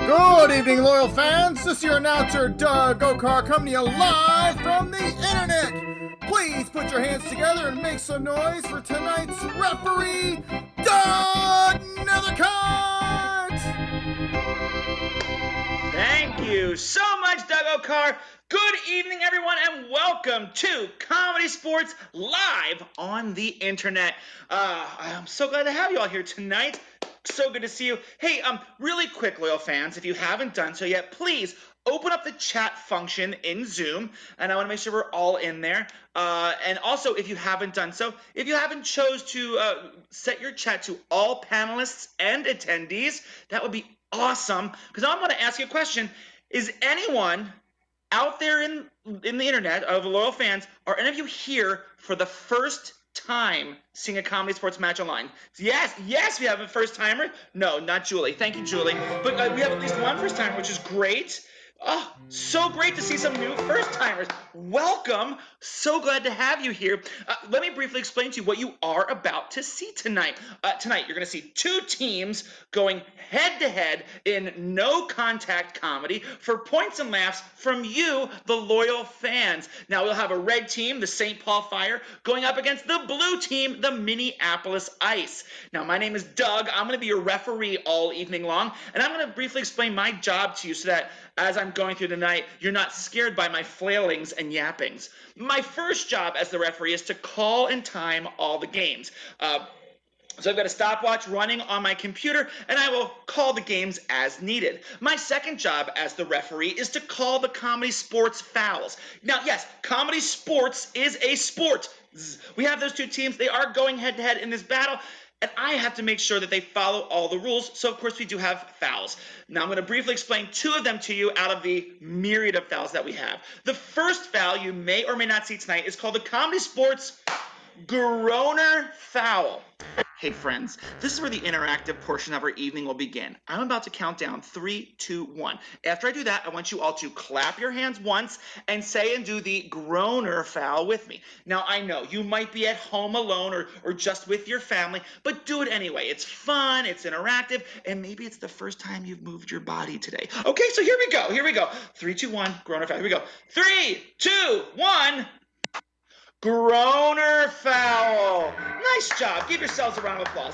Good evening, loyal fans. This is your announcer, Doug Okar, coming to you live from the internet. Please put your hands together and make some noise for tonight's referee, Doug Nethercott. Thank you so much, Doug Okar. Good evening, everyone, and welcome to ComedySportz live on the internet. I'm so glad to have you all here tonight. So good to see you. Hey, really quick, loyal fans, if you haven't done so yet, please open up the chat function in Zoom, and I want to make sure we're all in there. And also, if you haven't done so, if you haven't chose to set your chat to all panelists and attendees, that would be awesome, because I want to ask you a question. Is anyone out there in the internet of loyal fans, are any of you here for the first time seeing a ComedySportz match online? Yes, we have a first timer. No, not Julie. Thank you, Julie. But we have at least one first timer, which is great. Oh, so great to see some new first timers. Welcome. So glad to have you here. Let me briefly explain to you what you are about to see tonight. Tonight, you're going to see two teams going head to head in no contact comedy for points and laughs from you, the loyal fans. Now, we'll have a red team, the St. Paul Fire, going up against the blue team, the Minneapolis Ice. Now, my name is Doug. I'm going to be your referee all evening long, and I'm going to briefly explain my job to you so that as I'm going through the night, you're not scared by my flailings and yappings. My first job as the referee is to call and time all the games. So I've got a stopwatch running on my computer, and I will call the games as needed. My second job as the referee is to call the ComedySportz fouls. Now, yes, ComedySportz is a sport. We have those two teams. They are going head-to-head in this battle, and I have to make sure that they follow all the rules. So, of course, we do have fouls. Now, I'm going to briefly explain two of them to you out of the myriad of fouls that we have. The first foul you may or may not see tonight is called the ComedySportz Groaner Foul. Hey friends, this is where the interactive portion of our evening will begin. I'm about to count down 3, 2, 1. After I do that, I want you all to clap your hands once and say and do the groaner foul with me. Now, I know you might be at home alone or just with your family, but do it anyway. It's fun, it's interactive, and maybe it's the first time you've moved your body today. Okay, so here we go. 3, 2, 1, groaner foul. Here we go. 3, 2, 1. Groaner foul. Nice job. Give yourselves a round of applause.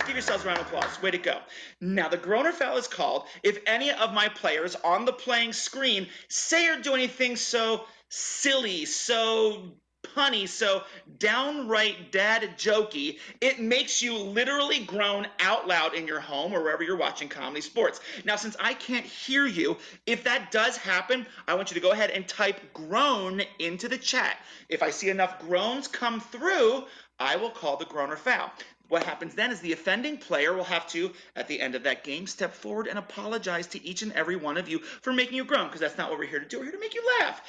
Way to go. Now, the groaner foul is called if any of my players on the playing screen say or do anything so silly, so punny, so downright dad jokey, it makes you literally groan out loud in your home or wherever you're watching ComedySportz. Now, since I can't hear you, if that does happen, I want you to go ahead and type groan into the chat. If I see enough groans come through, I will call the groaner foul. What happens then is the offending player will have to, at the end of that game, step forward and apologize to each and every one of you for making you groan, because that's not what we're here to do. We're here to make you laugh.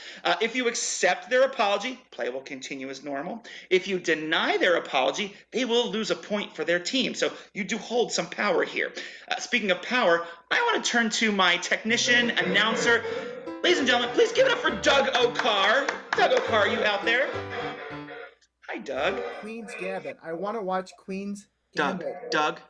If you accept their apology, play will continue as normal. If you deny their apology, they will lose a point for their team. So you do hold some power here. Speaking of power, I want to turn to my technician, announcer. Ladies and gentlemen, please give it up for Doug Okar. Doug Okar, are you out there? Hi, Doug. Queen's Gambit. I want to watch Queen's Gambit. Doug.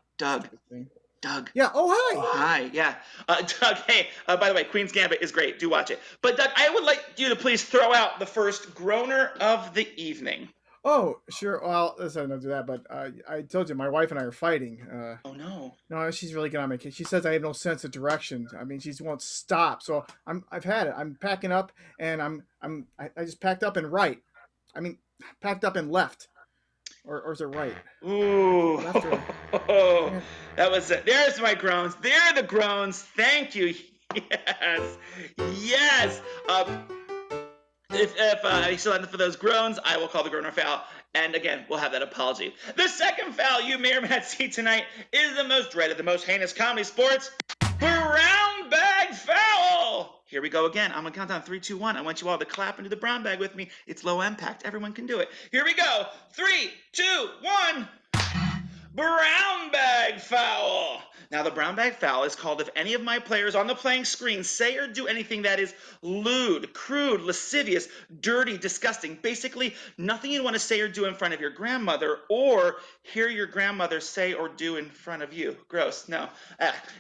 Yeah. Oh, hi. Hi. Yeah. Doug, hey, by the way, Queen's Gambit is great. Do watch it. But, Doug, I would like you to please throw out the first groaner of the evening. Oh, sure. Well, listen, don't do that. But I told you, my wife and I are fighting. Oh, no. No, she's really getting on my case. She says I have no sense of direction. I mean, she won't stop. So I've had it. I'm packing up, and I just packed up and right. I mean, packed up and left. Or is it right? Ooh. Left or... Oh, that was it. There's my groans. There are the groans. Thank you. Yes. If you still have for those groans, I will call the groaner foul. And again, we'll have that apology. The second foul you may or may not see tonight is the most dreaded, the most heinous ComedySportz brown bag foul. Here we go again. I'm going to count down 3, 2, 1. I want you all to clap into the brown bag with me. It's low impact. Everyone can do it. Here we go. 3, 2, 1. Brown bag foul. Now, the brown bag foul is called if any of my players on the playing screen say or do anything that is lewd, crude, lascivious, dirty, disgusting. Basically, nothing you'd want to say or do in front of your grandmother or hear your grandmother say or do in front of you. Gross. No.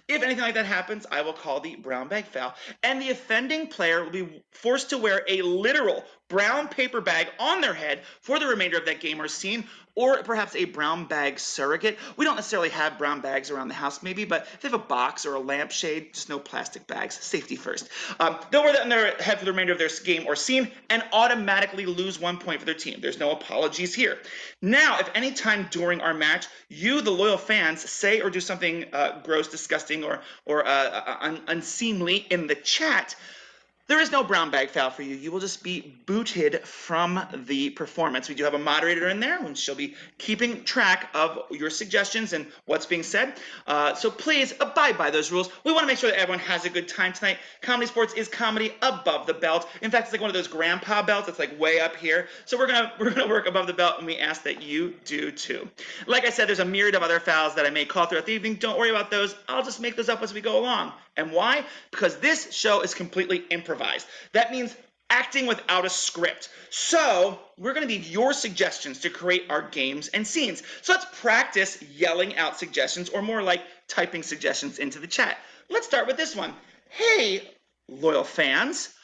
If anything like that happens, I will call the brown bag foul. And the offending player will be forced to wear a literal brown paper bag on their head for the remainder of that game or scene, or perhaps a brown bag surrogate. We don't necessarily have brown bags around the house maybe, but if they have a box or a lampshade, just no plastic bags. Safety first. They'll wear that on their head for the remainder of their game or scene and automatically lose 1 point for their team. There's no apologies here. Now, if any time during our match, you, the loyal fans, say or do something gross, disgusting, or unseemly in the chat, there is no brown bag foul for you. You will just be booted from the performance. We do have a moderator in there, and she'll be keeping track of your suggestions and what's being said. So please abide by those rules. We want to make sure that everyone has a good time tonight. Comedy Sports is comedy above the belt. In fact, it's like one of those grandpa belts. It's like way up here. So we're gonna work above the belt, and we ask that you do too. Like I said, there's a myriad of other fouls that I may call throughout the evening. Don't worry about those. I'll just make those up as we go along. And why? Because this show is completely improvised. That means acting without a script. So we're going to need your suggestions to create our games and scenes. So let's practice yelling out suggestions, or more like typing suggestions into the chat. Let's start with this one. Hey, loyal fans,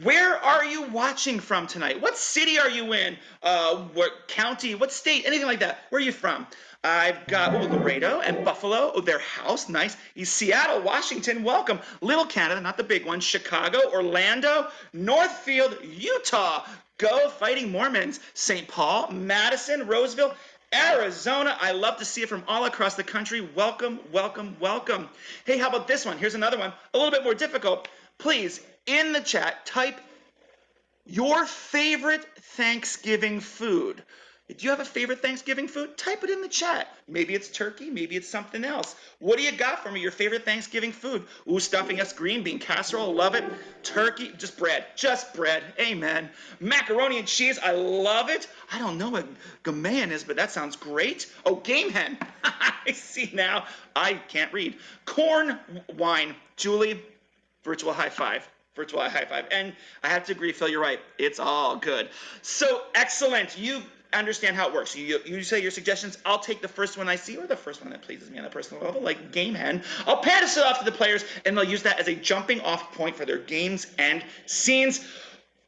where are you watching from tonight? What city are you in? What county? What state? Anything like that. Where are you from? I've got Laredo and Buffalo, their house, nice. Seattle, Washington, welcome. Little Canada, not the big one. Chicago, Orlando, Northfield, Utah, go Fighting Mormons. St. Paul, Madison, Roseville, Arizona. I love to see it from all across the country. Welcome, welcome, welcome. Hey, how about this one? Here's another one, a little bit more difficult. Please, in the chat, type your favorite Thanksgiving food. Do you have a favorite Thanksgiving food? Type it in the chat. Maybe it's turkey, maybe it's something else. What do you got for me, your favorite Thanksgiving food? Ooh, stuffing, yes, green bean casserole, love it. Turkey, just bread, amen. Macaroni and cheese, I love it. I don't know what gamean is, but that sounds great. Oh, game hen, I see now. I can't read. Corn, wine, Julie, virtual high five. Virtual high five. And I have to agree, Phil, you're right. It's all good. So excellent. You understand how it works. You say your suggestions. I'll take the first one I see, or the first one that pleases me on a personal level, like Game Hen. I'll pass it off to the players, and they'll use that as a jumping off point for their games and scenes.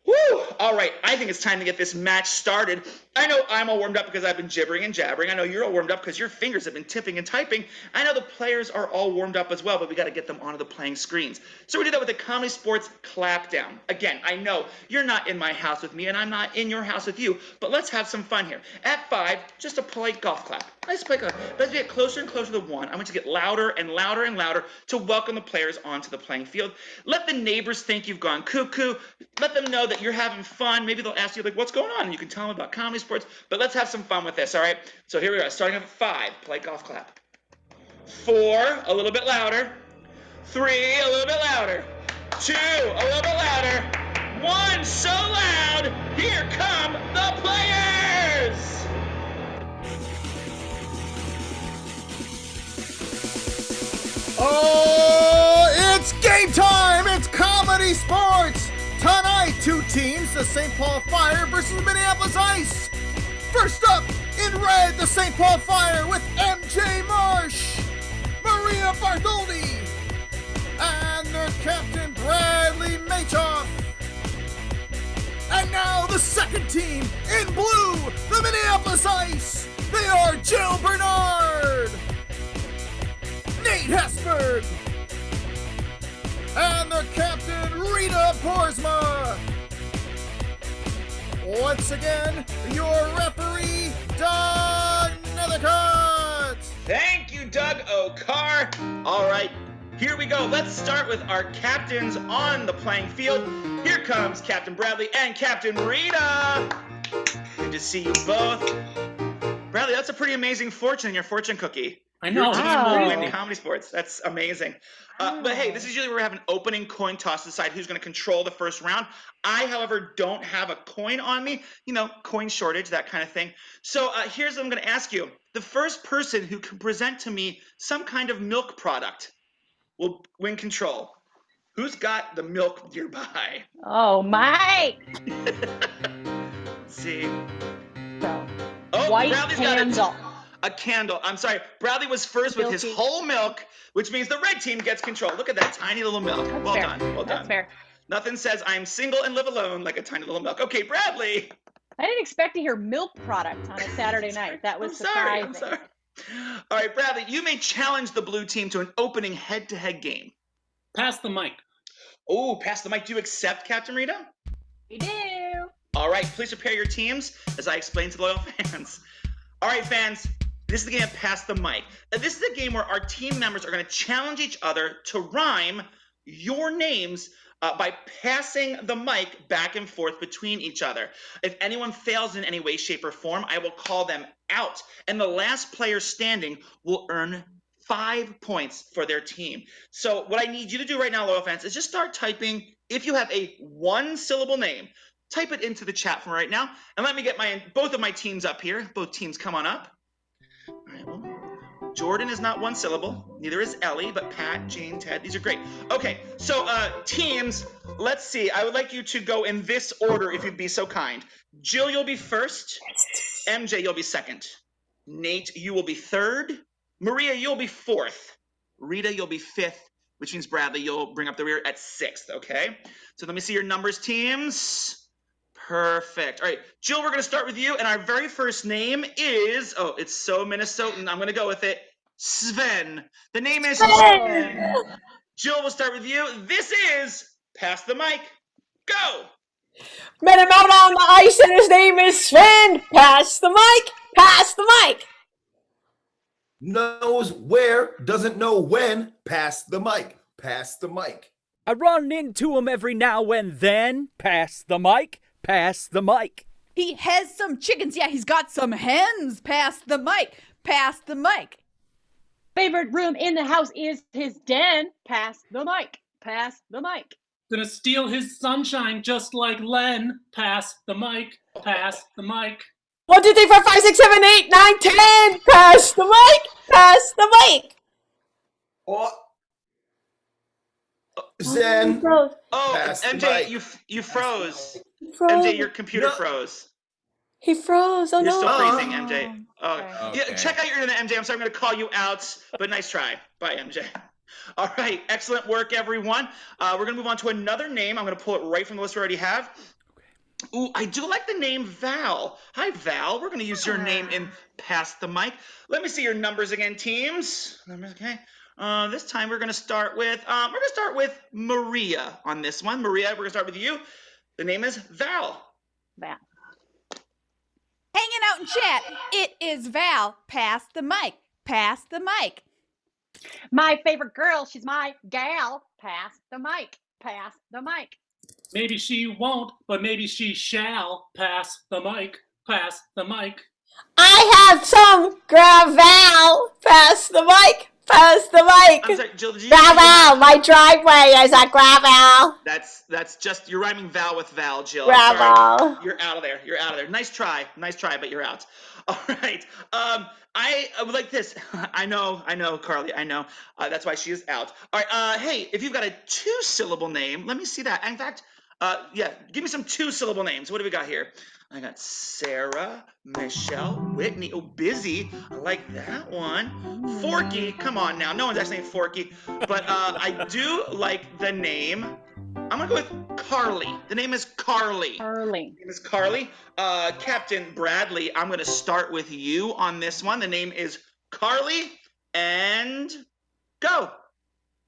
Woo! All right, I think it's time to get this match started. I know I'm all warmed up because I've been gibbering and jabbering. I know you're all warmed up because your fingers have been tipping and typing. I know the players are all warmed up as well, but we got to get them onto the playing screens. So we do that with the Comedy Sports Clapdown. Again, I know you're not in my house with me, and I'm not in your house with you, but let's have some fun here. At 5, just a polite golf clap. Nice polite golf clap. But as we get closer and closer to 1, I want you to get louder and louder and louder to welcome the players onto the playing field. Let the neighbors think you've gone cuckoo. Let them know that you're having fun. Maybe they'll ask you, like, what's going on? And you can tell them about Comedy Sports. But let's have some fun with this, all right? So here we are, starting off at 5. Play golf clap. 4, a little bit louder. 3, a little bit louder. 2, a little bit louder. 1, so loud. Here come the players. Oh, it's game time! It's Comedy Sports! Tonight, 2 teams, the St. Paul Fire versus the Minneapolis Ice. First up, in red, the St. Paul Fire with MJ Marsh, Maria Bartholdi, and their captain, Bradley Machoff. And now the second team, in blue, the Minneapolis Ice. They are Jill Bernard, Nate Hesberg, and their captain, Rita Boersma. Once again, your referee, Doug Nethercutt. Thank you, Doug O'Carr. All right, here we go. Let's start with our captains on the playing field. Here comes Captain Bradley and Captain Rita. Good to see you both. Bradley, that's a pretty amazing fortune in your fortune cookie. I know. Your team Wow. will win ComedySportz. That's amazing. But hey, this is usually where we have an opening coin toss to decide who's going to control the first round. I, however, don't have a coin on me. You know, coin shortage, that kind of thing. So here's what I'm going to ask you. The first person who can present to me some kind of milk product will win control. Who's got the milk nearby? Oh, Mike. Let's see. So, Oh, white Bradley's got candle. a candle. I'm sorry. Bradley was first with his Milky. whole milk, which means the red team gets control. Look at that tiny little milk. That's Well fair. done. Well That's done. fair. Nothing says I'm single and live alone like a tiny little milk. Okay, Bradley. I didn't expect to hear milk product on a Saturday night. That was surprising. I'm sorry. All right, Bradley, you may challenge the blue team to an opening head-to-head game. Pass the mic. Oh, pass the mic. Do you accept, Captain Rita? We do. All right, please prepare your teams as I explain to the loyal fans. All right, fans, this is the game of Pass the Mic. This is a game where our team members are going to challenge each other to rhyme your names by passing the mic back and forth between each other. If anyone fails in any way, shape, or form, I will call them out, and the last player standing will earn 5 points for their team. So what I need you to do right now, loyal fans, is just start typing. If you have a one-syllable name, type it into the chat from right now, and let me get both of my teams up here. Both teams, come on up. All right, well, Jordan is not one syllable. Neither is Ellie, but Pat, Jane, Ted, these are great. Okay, so teams, let's see. I would like you to go in this order, if you'd be so kind. Jill, you'll be first. MJ, you'll be second. Nate, you will be third. Maria, you'll be fourth. Rita, you'll be fifth, which means Bradley, you'll bring up the rear at sixth, okay? So let me see your numbers, teams. Perfect. All right, Jill, we're going to start with you, and our very first name is, oh, it's so Minnesotan, I'm going to go with it, Sven. The name is Sven. Jill, we'll start with you. This is Pass the Mic. Go. Met him out on the ice and his name is Sven. Pass the mic. Pass the mic. Knows where, doesn't know when. Pass the mic. Pass the mic. I run into him every now and then. Pass the mic. Pass the mic. He has some chickens. Yeah, he's got some hens. Pass the mic. Pass the mic. Favorite room in the house is his den. Pass the mic. Pass the mic. Gonna steal his sunshine just like Len. Pass the mic. Pass the mic. 1, 2, 3, 4, 5, 6, 7, 8, 9, 10. Pass the mic. Pass the mic. Oh. Zen. Froze. Oh, Pass the MJ, mic. you froze. He froze. MJ, your computer No. froze. He froze. Oh You're no. still freezing, MJ. Oh, Okay. yeah, check out your internet, MJ. I'm sorry, I'm going to call you out, but nice try. Bye, MJ. All right, excellent work, everyone. We're going to move on to another name. I'm going to pull it right from the list we already have. Ooh, I do like the name Val. Hi, Val. We're going to use your name in Pass the Mic. Let me see your numbers again, teams. Okay. This time we're going to start with Maria on this one. Maria, we're going to start with you. The name is Val. Val. Hanging out in chat. It is Val. Pass the mic. Pass the mic. My favorite girl. She's my gal. Pass the mic. Pass the mic. Maybe she won't, but maybe she shall. Pass the mic. Pass the mic. I have some gravel. Pass the mic. Pass the mic. I'm sorry, Jill, did you Gravel. My driveway is a gravel. That's just, you're rhyming Val with Val, Jill. Gravel. Sorry. You're out of there. You're out of there. Nice try, but you're out. All right. I would like this. I know, Carly. I know. That's why she is out. All right. Hey, if you've got a 2-syllable name, let me see that. In fact, yeah, give me some 2-syllable names. What do we got here? I got Sarah, Michelle, Whitney. Oh, Busy. I like that one. Forky. Come on now. No one's actually named Forky. But I do like the name. I'm going to go with Carly. The name is Carly. Carly. The name is Carly. Captain Bradley, I'm going to start with you on this one. The name is Carly. And go.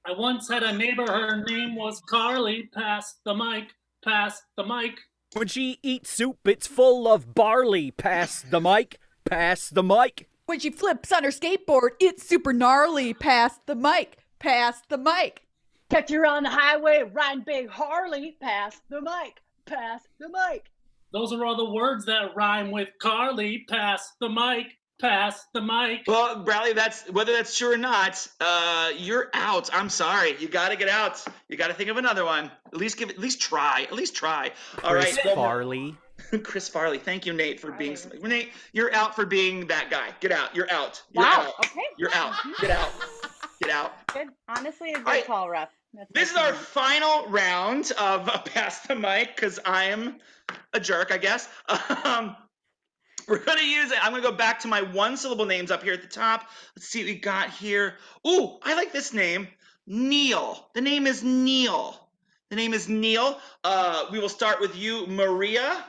I once had a neighbor, her name was Carly. Pass the mic. Pass the mic. When she eats soup, it's full of barley. Pass the mic. Pass the mic. When she flips on her skateboard, it's super gnarly. Pass the mic. Pass the mic. Catch her on the highway, riding big Harley. Pass the mic. Pass the mic. Those are all the words that rhyme with Carly. Pass the mic. pass the mic. Well, Bradley, whether that's true or not, you're out. I'm sorry. You got to get out. You got to think of another one. At least try. All right. Chris Farley. Chris Farley. Thank you, Nate, for being. Nate, you're out for being that guy. Get out. You're out. Wow. Okay. You're out. Get out. Get out. Good. Honestly, a good right. call, Ref. This is our final round of Pass the Mic because I am a jerk, I guess. We're going to use it. I'm going to go back to my one-syllable names up here at the top. Let's see what we got here. Ooh, I like this name. Neil. The name is Neil. We will start with you, Maria.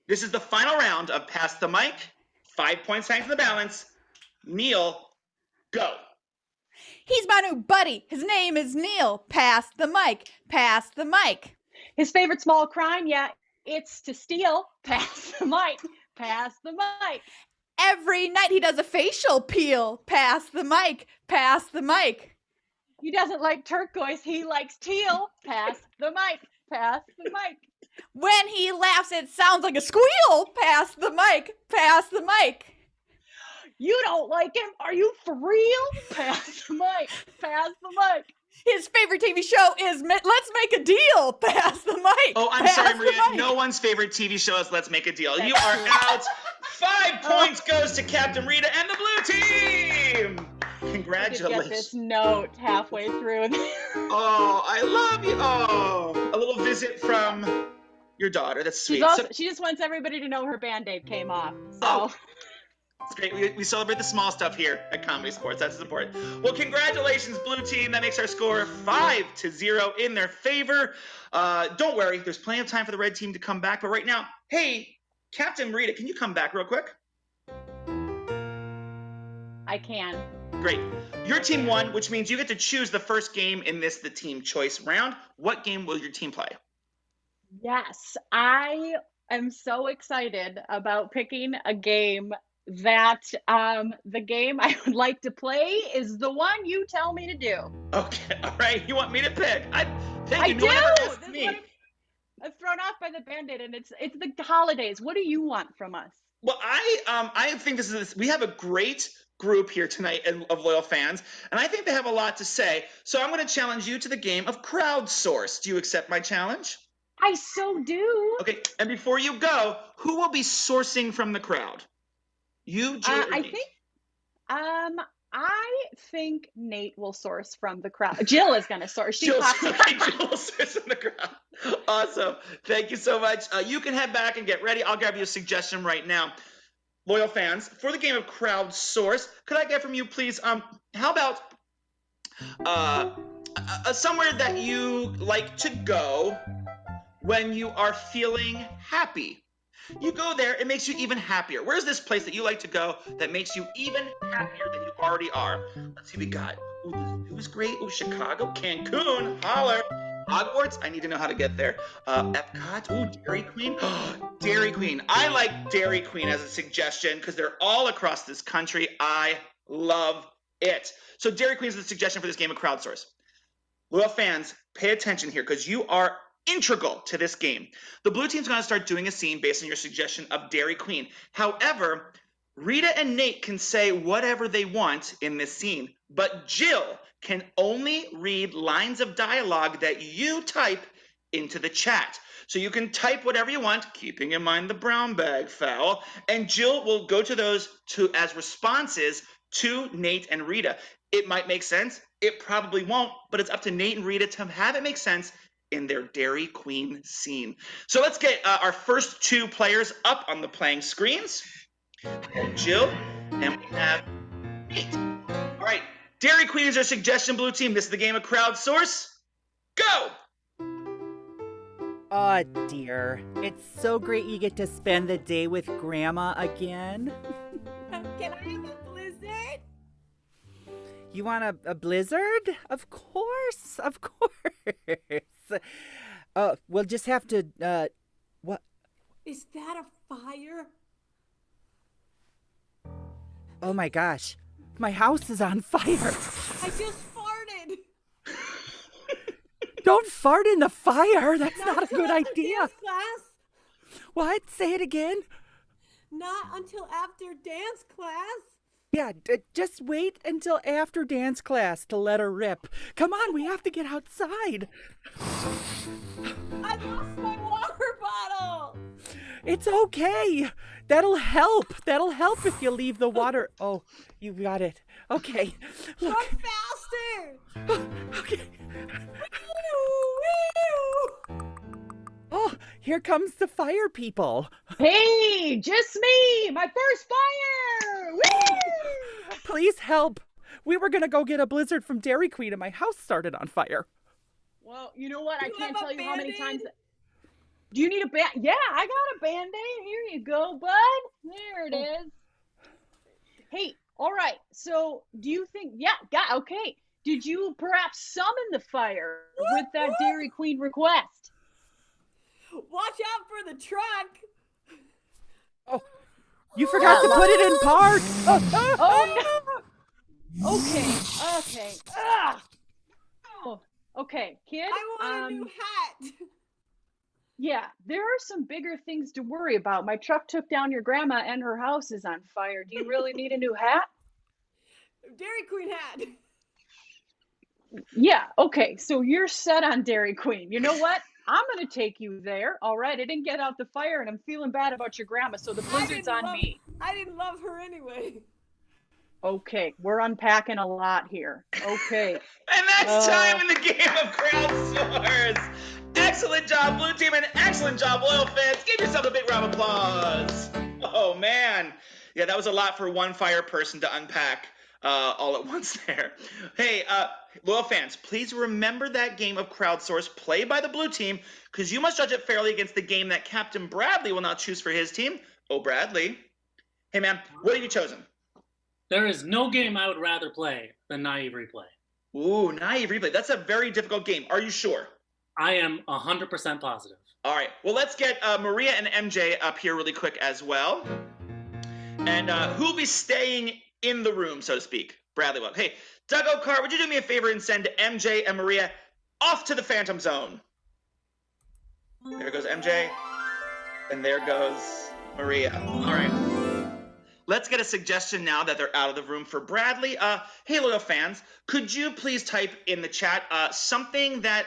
This is the final round of Pass the Mic. 5 points hang to the balance. Neil, go. He's my new buddy. His name is Neil. Pass the mic. Pass the mic. His favorite small crime, yeah, it's to steal. Pass the mic. Pass the mic. Every night he does a facial peel. Pass the mic. Pass the mic. He doesn't like turquoise. He likes teal. Pass the mic. Pass the mic. When he laughs, it sounds like a squeal. Pass the mic. Pass the mic. You don't like him? Are you for real? Pass the mic. Pass the mic. His favorite TV show is Let's Make a Deal. Pass the mic. Oh, I'm sorry, Maria. No one's favorite TV show is Let's Make a Deal. You are out. 5 points goes to Captain Rita and the blue team. Congratulations. Get this note halfway through. Oh, I love you. Oh, a little visit from your daughter. That's sweet. She just wants everybody to know her Band-Aid came off. So. Oh. It's great. We celebrate the small stuff here at Comedy Sports. That's important. Well, congratulations, blue team. That makes our score 5-0 in their favor. Don't worry. There's plenty of time for the red team to come back. But right now, hey, Captain Rita, can you come back real quick? I can. Great. Your team won, which means you get to choose the first game in the team choice round. What game will your team play? Yes, I am so excited about picking a game that the game I would like to play is the one you tell me to do. Okay, all right. You want me to pick? I do. I'm thrown off by the Band-Aid, and it's the holidays. What do you want from us? Well, I think we have a great group here tonight of loyal fans, and I think they have a lot to say. So I'm going to challenge you to the game of crowdsource. Do you accept my challenge? I so do. Okay, and before you go, who will be sourcing from the crowd? You, Jill, or me? I think Nate will source from the crowd. Jill is going to source. Jill will source from the crowd. Awesome. Thank you so much. You can head back and get ready. I'll grab you a suggestion right now. Loyal fans, for the game of crowdsource, could I get from you, please? How about somewhere that you like to go when you are feeling happy? You go there, it makes you even happier. Where's this place that you like to go that makes you even happier than you already are? Let's see what we got. Ooh, it was great. Ooh, Chicago, Cancun, holler. Hogwarts, I need to know how to get there. Epcot, ooh, Dairy Queen. Dairy Queen. I like Dairy Queen as a suggestion because they're all across this country. I love it. So Dairy Queen is the suggestion for this game of crowdsource. Loyal fans, pay attention here because you are integral to this game. The blue team's going to start doing a scene based on your suggestion of Dairy Queen. However, Rita and Nate can say whatever they want in this scene, but Jill can only read lines of dialogue that you type into the chat. So you can type whatever you want, keeping in mind the brown bag foul, and Jill will go to those as responses to Nate and Rita. It might make sense. It probably won't, but it's up to Nate and Rita to have it make sense in their Dairy Queen scene. So let's get our first two players up on the playing screens. Jill, and we have Nate. All right, Dairy Queen is our suggestion, blue team. This is the game of crowdsource. Go! Oh dear, it's so great you get to spend the day with Grandma again. Can I have a blizzard? You want a blizzard? Of course, of course. We'll just have to, what? Is that a fire? Oh my gosh, my house is on fire. I just farted. Don't fart in the fire. That's not a good idea. Class. What? Say it again. Not until after dance class. Yeah, just wait until after dance class to let her rip. Come on, we have to get outside. I lost my water bottle. It's okay. That'll help. That'll help if you leave the water. Oh, you got it. Okay. Look. Run faster. Okay. Oh, here comes the fire people. Hey, just me, my first fire! Woo! Please help. We were going to go get a blizzard from Dairy Queen and my house started on fire. Well, you know what? I can't have tell a you how many Band-Aid? times. Do you need a band? Yeah, I got a Band-Aid. Here you go, bud. There it is. Hey, all right. So, do you think? Yeah, okay. Did you perhaps summon the fire with that Dairy Queen request? Watch out for the truck. Oh, you forgot to put it in park. Oh no. Okay. Oh, okay, kid. I want a new hat. Yeah, there are some bigger things to worry about. My truck took down your grandma and her house is on fire. Do you really need a new hat? Dairy Queen hat. Yeah, okay. So you're set on Dairy Queen. You know what? I'm going to take you there. All right. I didn't get out the fire and I'm feeling bad about your grandma. So the blizzard's on me. I didn't love her anyway. Okay. We're unpacking a lot here. Okay. And that's time in the game of crowdsource. Excellent job, Blue Team, and excellent job, Loyal fans. Give yourself a big round of applause. Oh, man. Yeah, that was a lot for one fire person to unpack all at once there. Hey, Loyal fans, please remember that game of crowdsource played by the Blue Team, because you must judge it fairly against the game that Captain Bradley will now choose for his team. Oh, Bradley. Hey, man, what have you chosen? There is no game I would rather play than Naive Replay. Ooh, Naive Replay. That's a very difficult game. Are you sure? I am 100% positive. All right. Well, let's get Maria and MJ up here really quick as well. And who'll be staying in the room, so to speak? Bradley will. Hey, Doug O'Carr, would you do me a favor and send MJ and Maria off to the Phantom Zone? There goes MJ. And there goes Maria. All right. Let's get a suggestion now that they're out of the room for Bradley. Hey, loyal fans, could you please type in the chat something that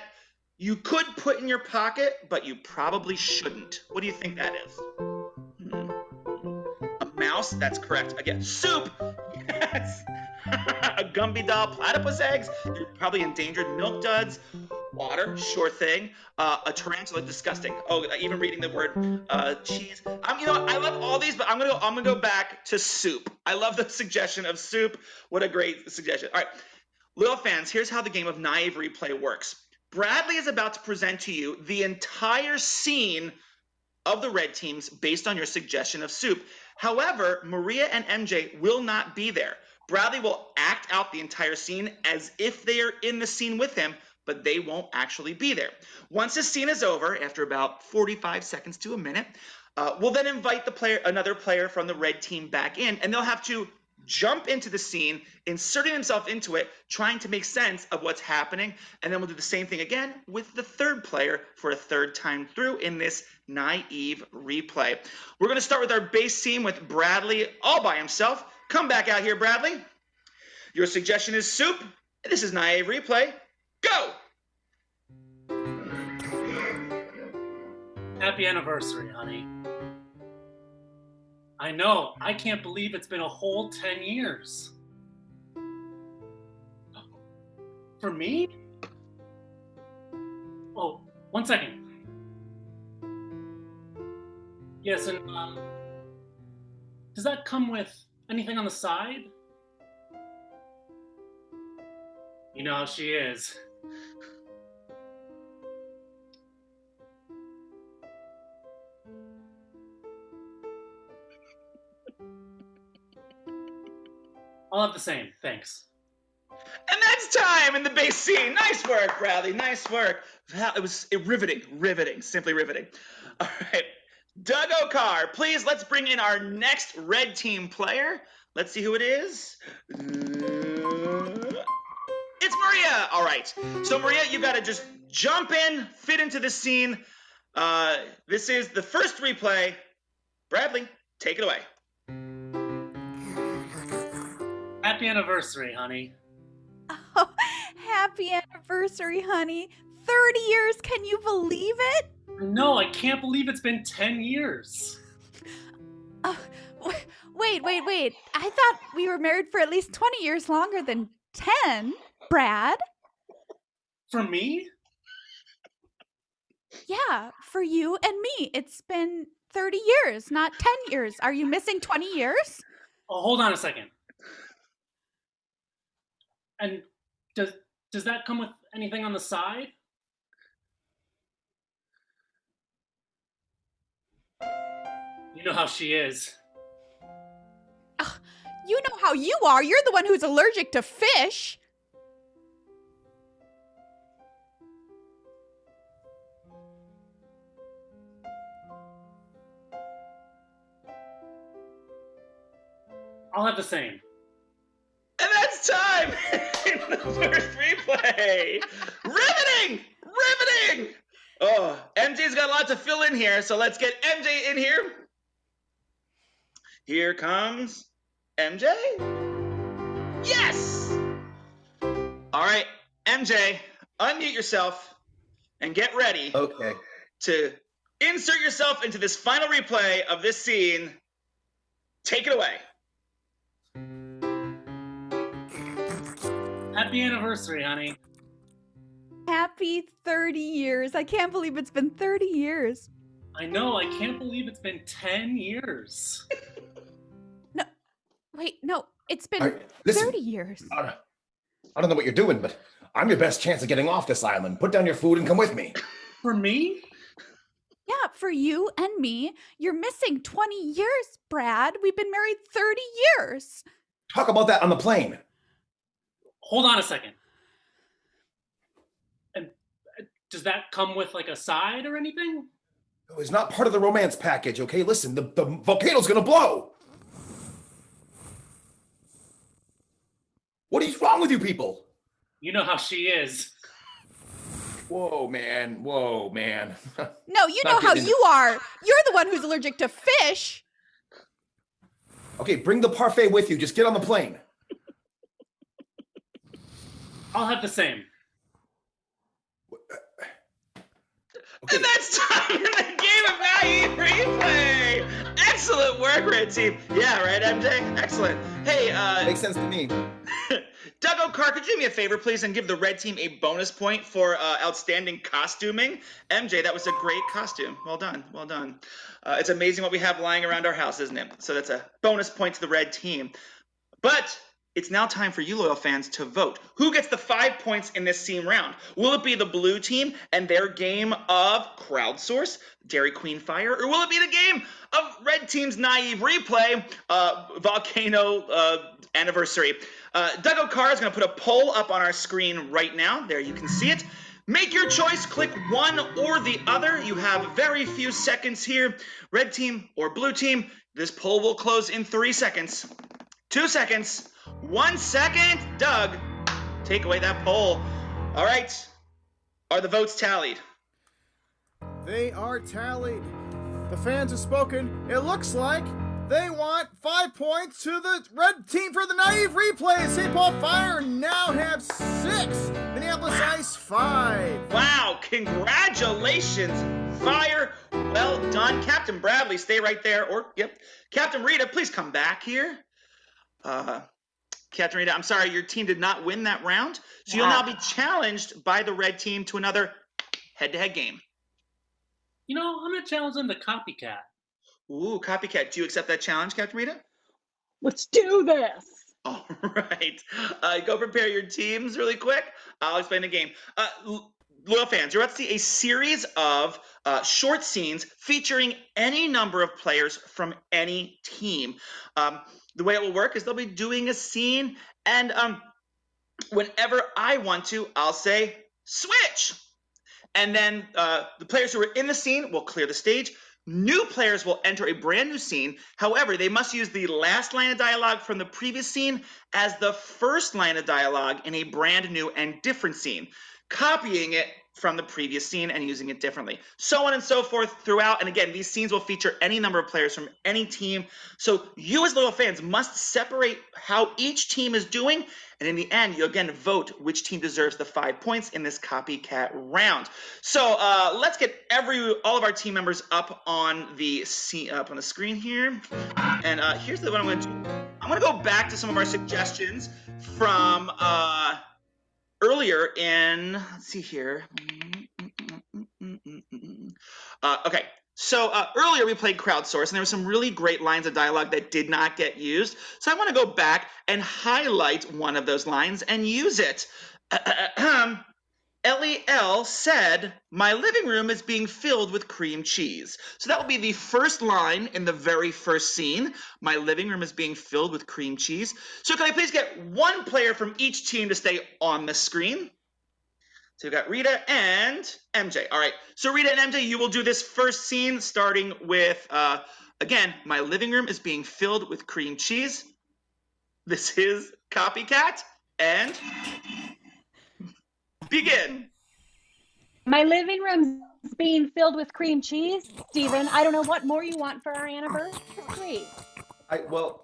you could put in your pocket, but you probably shouldn't? What do you think that is? A mouse? That's correct. Again, soup. Yes. A Gumby doll, platypus eggs. You're probably endangered milk duds. Water, sure thing. A tarantula, disgusting. Oh, even reading the word cheese. You know, I love all these, but I'm gonna go back to soup. I love the suggestion of soup. What a great suggestion. All right, little fans, here's how the game of Naive Replay works. Bradley is about to present to you the entire scene of the red teams based on your suggestion of soup. However, Maria and MJ will not be there. Bradley will act out the entire scene as if they are in the scene with him, but they won't actually be there. Once the scene is over, after about 45 seconds to a minute, we'll then invite another player from the red team back in, and they'll have to jump into the scene, inserting themselves into it, trying to make sense of what's happening, and then we'll do the same thing again with the third player for a third time through in this Naive Replay. We're going to start with our base team with Bradley all by himself. Come back out here, Bradley. Your suggestion is soup. This is Naive Replay. Go! Happy anniversary, honey. I know, I can't believe it's been a whole 10 years. For me? Oh, 1 second. Yes, and does that come with anything on the side? You know how she is. I'll have the same, thanks. And that's time in the base scene. Nice work, Bradley. Nice work. It was riveting, simply riveting. All right, Doug O'Carr, please, let's bring in our next red team player. Let's see who it is. It's Maria. All right, so Maria, you got to just jump in, fit into the scene. This is the first replay. Bradley, Take it away. Happy anniversary, honey. Oh, happy anniversary, honey. 30 years, can you believe it? No, I can't believe it's been 10 years. Wait. I thought we were married for at least 20 years longer than 10, Brad. For me? Yeah, for you and me. It's been 30 years, not 10 years. Are you missing 20 years? Oh, hold on a second. And does that come with anything on the side? You know how she is. You know how you are. You're the one who's allergic to fish. I'll have the same. And that's time in the first replay. Riveting! Oh, MJ's got a lot to fill in here, so let's get MJ in here. Here comes MJ. Yes! All right, MJ, unmute yourself and get ready to insert yourself into this final replay of this scene. Take it away. Happy anniversary, honey. Happy 30 years. I can't believe it's been 30 years. I know, I can't believe it's been 10 years. No, it's been Listen, 30 years. I don't know what you're doing, but I'm your best chance of getting off this island. Put down your food and come with me. For me? Yeah, for you and me. You're missing 20 years, Brad. We've been married 30 years. Talk about that on the plane. Hold on a second. And does that come with like a side or anything? It's not part of the romance package, okay? Listen, the volcano's gonna blow. What is wrong with you people? You know how she is. Whoa, man. No, you know how you are. You're the one who's allergic to fish. Okay, bring the parfait with you. Just get on the plane. I'll have the same. Okay. And that's time in the game of naive replay. Excellent work, Red Team. Yeah, right, MJ? Excellent. Hey, Makes sense to me. Doug O'Carr, could you do me a favor, please, and give the red team a bonus point for outstanding costuming? MJ, that was a great costume. Well done. It's amazing what we have lying around our house, isn't it? So that's a bonus point to the red team. But it's now time for you loyal fans to vote. Who gets the 5 points in this scene round? Will it be the blue team and their game of crowdsource, Dairy Queen Fire, or will it be the game of red team's naive replay, volcano anniversary? Doug O'Carr is going to put a poll up on our screen right now. There you can see it. Make your choice. Click one or the other. You have very few seconds here. Red team or blue team. This poll will close in 3 seconds. 2 seconds. 1 second. Doug, take away that poll. All right. Are the votes tallied? They are tallied. The fans have spoken. It looks like they want 5 points to the red team for the naive replay. St. Paul Fire now have 6. Minneapolis Ice 5. Wow, congratulations, Fire. Well done. Captain Bradley, stay right there. Captain Rita, please come back here. Captain Rita, I'm sorry, your team did not win that round. So you'll now be challenged by the red team to another head-to-head game. You know, I'm going to challenge them to copycat. Ooh, copycat. Do you accept that challenge, Captain Rita? Let's do this. All right. Go prepare your teams really quick. I'll explain the game. Loyal fans, you're about to see a series of short scenes featuring any number of players from any team. The way it will work is they'll be doing a scene, and whenever I want to, I'll say, switch. And then the players who are in the scene will clear the stage. New players will enter a brand new scene. However, they must use the last line of dialogue from the previous scene as the first line of dialogue in a brand new and different scene. Copying it from the previous scene and using it differently. So on and so forth throughout. And again, these scenes will feature any number of players from any team. So you as loyal fans must separate how each team is doing. And in the end, you again vote which team deserves the 5 points in this copycat round. So let's get all of our team members up on the screen here. And here's what I'm going to do. I'm going to go back to some of our suggestions from earlier in, let's see here. Okay, so earlier we played crowdsource, and there were some really great lines of dialogue that did not get used. So I want to go back and highlight one of those lines and use it. Ellie L said, "My living room is being filled with cream cheese." So that will be the first line in the very first scene. My living room is being filled with cream cheese. So can I please get one player from each team to stay on the screen? So we've got Rita and MJ. All right, so Rita and MJ, you will do this first scene starting with, again, my living room is being filled with cream cheese. This is copycat, and begin. My living room's being filled with cream cheese. Steven, I don't know what more you want for our anniversary.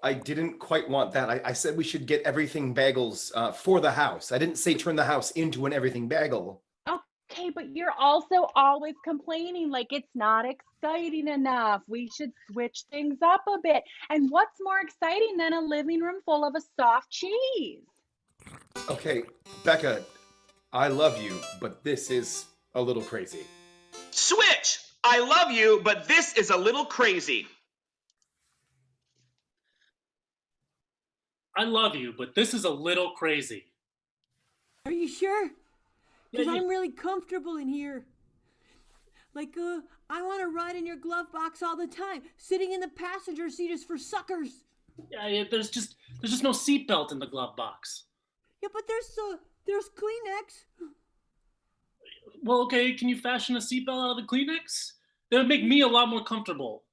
I didn't quite want that. I said we should get everything bagels for the house. I didn't say turn the house into an everything bagel. Okay, but you're also always complaining like it's not exciting enough. We should switch things up a bit. And what's more exciting than a living room full of a soft cheese? Okay, Becca, I love you, but this is a little crazy. Switch! I love you, but this is a little crazy. I love you, but this is a little crazy. Are you sure? Because Yeah, I'm really comfortable in here. Like, I want to ride in your glove box all the time. Sitting in the passenger seat is for suckers. Yeah, there's just no seatbelt in the glove box. Yeah, but there's Kleenex. Well, okay, can you fashion a seatbelt out of the Kleenex? That would make me a lot more comfortable.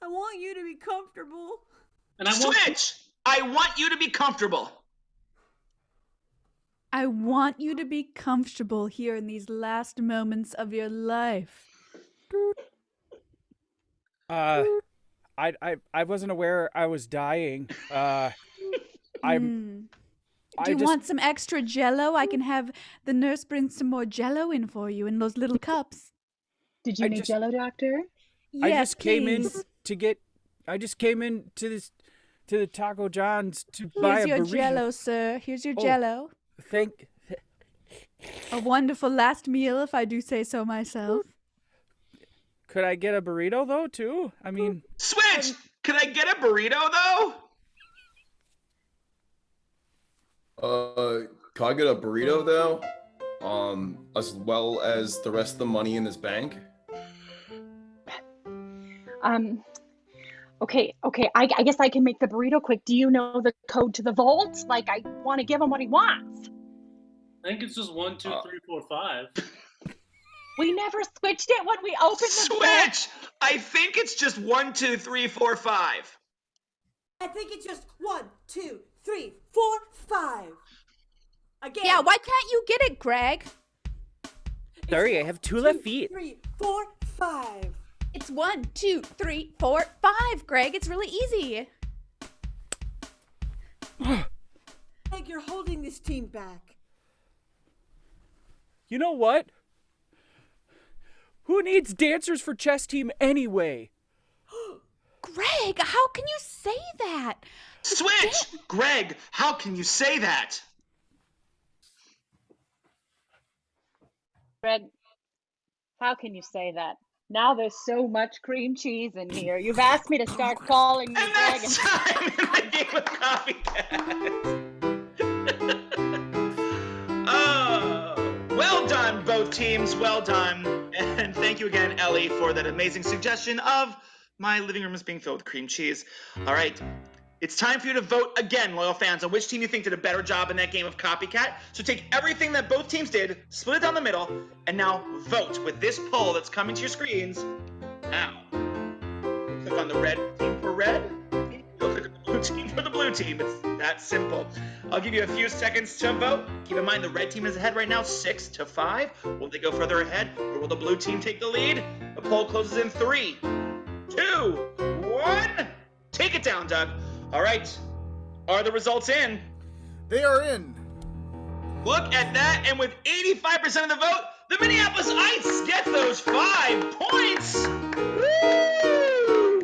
I want you to be comfortable. And I Switch! I want you to be comfortable. I want you to be comfortable here in these last moments of your life. I wasn't aware I was dying. Do you want some extra Jell-O? I can have the nurse bring some more Jell-O in for you in those little cups. Did you need Jell-O, doctor? Yes, I just came in please. to the Taco John's to buy a burrito. Here's your Jell-O, sir. Here's your Jell-O. A wonderful last meal, if I do say so myself. Could I get a burrito though too? I mean, Switch! Can I get a burrito though? Can I get a burrito though? As well as the rest of the money in this bank? Okay, I guess I can make the burrito quick. Do you know the code to the vault? Like, I want to give him what he wants. I think it's just 1, 2, 3, 4, 5. We never switched it when we opened the vault. Switch! I think it's just 1, 2, 3, 4, 5. I think it's just 1, 2, 3, 4, 5. Again. Yeah, why can't you get it, Greg? sorry, I have 2 left feet. 3, 4, 5. It's 1, 2, 3, 4, 5, Greg. It's really easy. Greg, you're holding this team back. You know what? Who needs dancers for chess team anyway? Greg, how can you say that? Switch! Greg, how can you say that? Greg, how can you say that? Now there's so much cream cheese in here. You've asked me to start calling you And Greg. that's time in the game of copycat. Oh, well done, both teams. Well done. And thank you again, Ellie, for that amazing suggestion of my living room is being filled with cream cheese. All right. It's time for you to vote again, loyal fans, on which team you think did a better job in that game of copycat. So take everything that both teams did, split it down the middle, and now vote with this poll that's coming to your screens now. Click on the red team for red. Go click on the blue team for the blue team. It's that simple. I'll give you a few seconds to vote. Keep in mind the red team is ahead right now, 6-5. Will they go further ahead, or will the blue team take the lead? The poll closes in 3, 2, 1. Take it down, Doug. All right. Are the results in? They are in. Look at that, and with 85% of the vote, the Minneapolis Ice get those 5 points. Woo!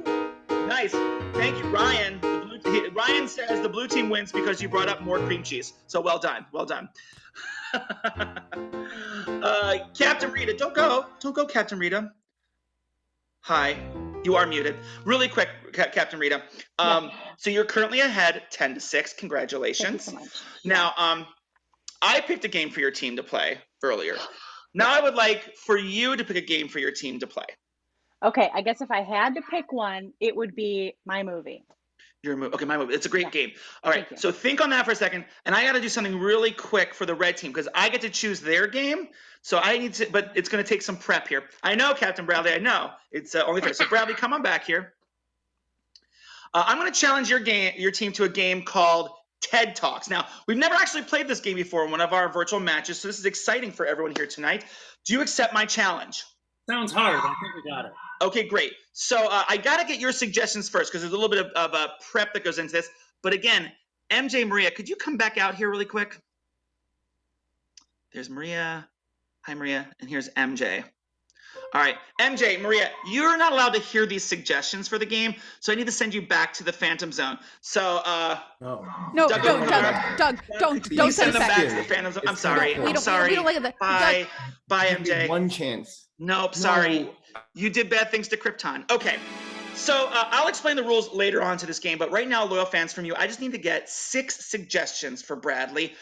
Nice. Thank you, Ryan. Ryan says the blue team wins because you brought up more cream cheese. So well done. Well done. Captain Rita, don't go. Don't go, Captain Rita. Hi. You are muted. Really quick, Captain Rita. So you're currently ahead 10-6. Congratulations. Thank you so much. Now, I picked a game for your team to play earlier. Now I would like for you to pick a game for your team to play. Okay, I guess if I had to pick one, it would be my movie. Your movie. Okay, my movie. It's a great game. All right, Thank you. so think on that for a second, and I got to do something really quick for the red team because I get to choose their game. So I need to, but it's going to take some prep here. I know, Captain Bradley. I know it's only fair. So Bradley, come on back here. I'm going to challenge your team to a game called TED Talks. Now, we've never actually played this game before in one of our virtual matches, so this is exciting for everyone here tonight. Do you accept my challenge? Sounds hard. I think we got it. Okay, great. So I got to get your suggestions first because there's a little bit of prep that goes into this. But again, MJ, Maria, could you come back out here really quick? There's Maria. Hi, Maria. And here's MJ. All right, MJ, Maria, you're not allowed to hear these suggestions for the game, so I need to send you back to the Phantom Zone. So, No, Doug, don't please send send them us back back. to the Phantom Zone. I'm It's sorry. not fair. I'm sorry. We don't like that. Bye. Bye, Give me MJ. one chance. Nope, sorry. You did bad things to Krypton. Okay, so I'll explain the rules later on to this game, but right now, loyal fans from you, I just need to get 6 suggestions for Bradley.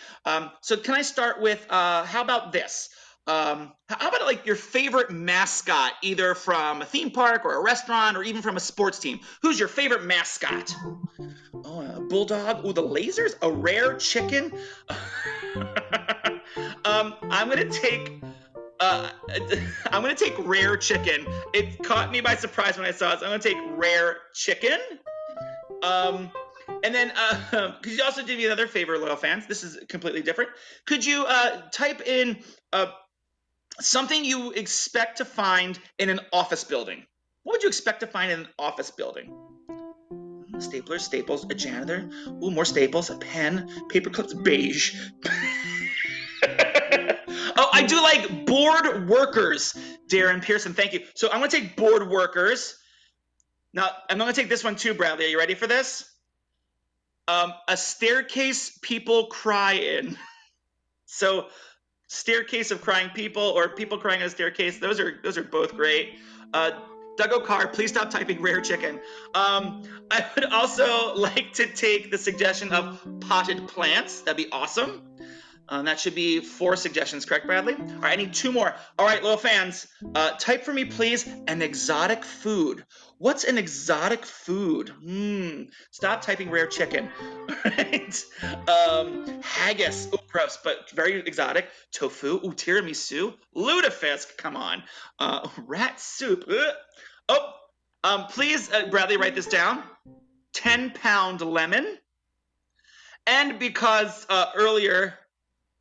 So can I start with, how about this? How about like your favorite mascot, either from a theme park or a restaurant or even from a sports team? Who's your favorite mascot? Oh, a bulldog. Ooh, the lasers. A rare chicken. I'm gonna take rare chicken. It caught me by surprise when I saw it. So I'm gonna take rare chicken. And then, could you also do me another favor, loyal fans? This is completely different. Could you type in something you expect to find in an office building? What would you expect to find in an office building? Staplers, staples, a janitor. Ooh, more staples, a pen, paper clips, beige. Oh, I do like board workers, Darren Pearson. Thank you. So I'm going to take board workers. Now, I'm going to take this one too, Bradley. Are you ready for this? A staircase people cry in. So staircase of crying people or people crying on a staircase. Those are both great. Doug O'Carr, please stop typing rare chicken. I would also like to take the suggestion of potted plants. That'd be awesome. That should be 4 suggestions, correct, Bradley? All right, I need 2 more. All right, little fans, type for me, please, an exotic food. What's an exotic food? Stop typing rare chicken. All right. Haggis. Ooh, gross, but very exotic. Tofu. Ooh, tiramisu. Lutefisk. Come on. Rat soup. Ugh. Please, Bradley, write this down. 10-pound lemon. And because earlier...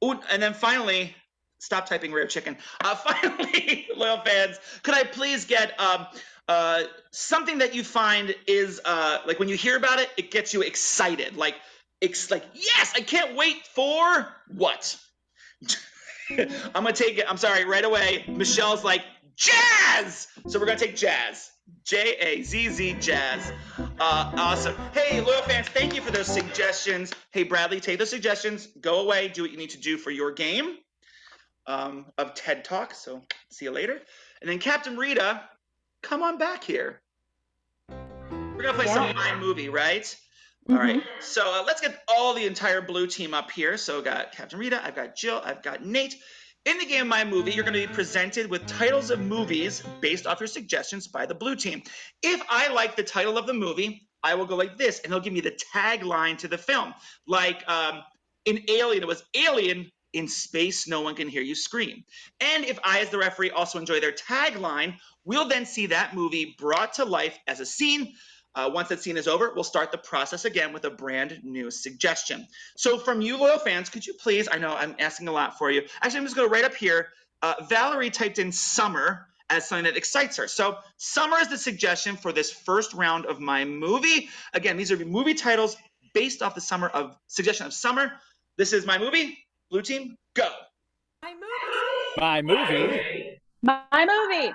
Ooh, and then finally, stop typing rare chicken. Finally, loyal fans, could I please get something that you find is like when you hear about it, it gets you excited. Like yes, I can't wait for what? I'm gonna take it. I'm sorry, right away. Michelle's like jazz, so we're gonna take jazz. Jazz, jazz. Awesome. Hey, loyal fans, thank you for those suggestions. Hey, Bradley, take those suggestions. Go away. Do what you need to do for your game of TED Talk. So see you later. And then Captain Rita, come on back here. We're going to play some My Movie, right? All right. So let's get all the entire blue team up here. So I've got Captain Rita, I've got Jill, I've got Nate. In the game My Movie, you're going to be presented with titles of movies based off your suggestions by the blue team. If I like the title of the movie, I will go like this, and it'll give me the tagline to the film. Like in Alien, it was Alien, in space, no one can hear you scream. And if I, as the referee, also enjoy their tagline, we'll then see that movie brought to life as a scene Once that scene is over, we'll start the process again with a brand new suggestion. So from you loyal fans, could you please, I know I'm asking a lot for you. Actually, I'm just going to right up here. Valerie typed in summer as something that excites her. So summer is the suggestion for this first round of my movie. Again, these are movie titles based off the suggestion of summer. This is my movie. Blue team, go. My movie. My movie. My movie.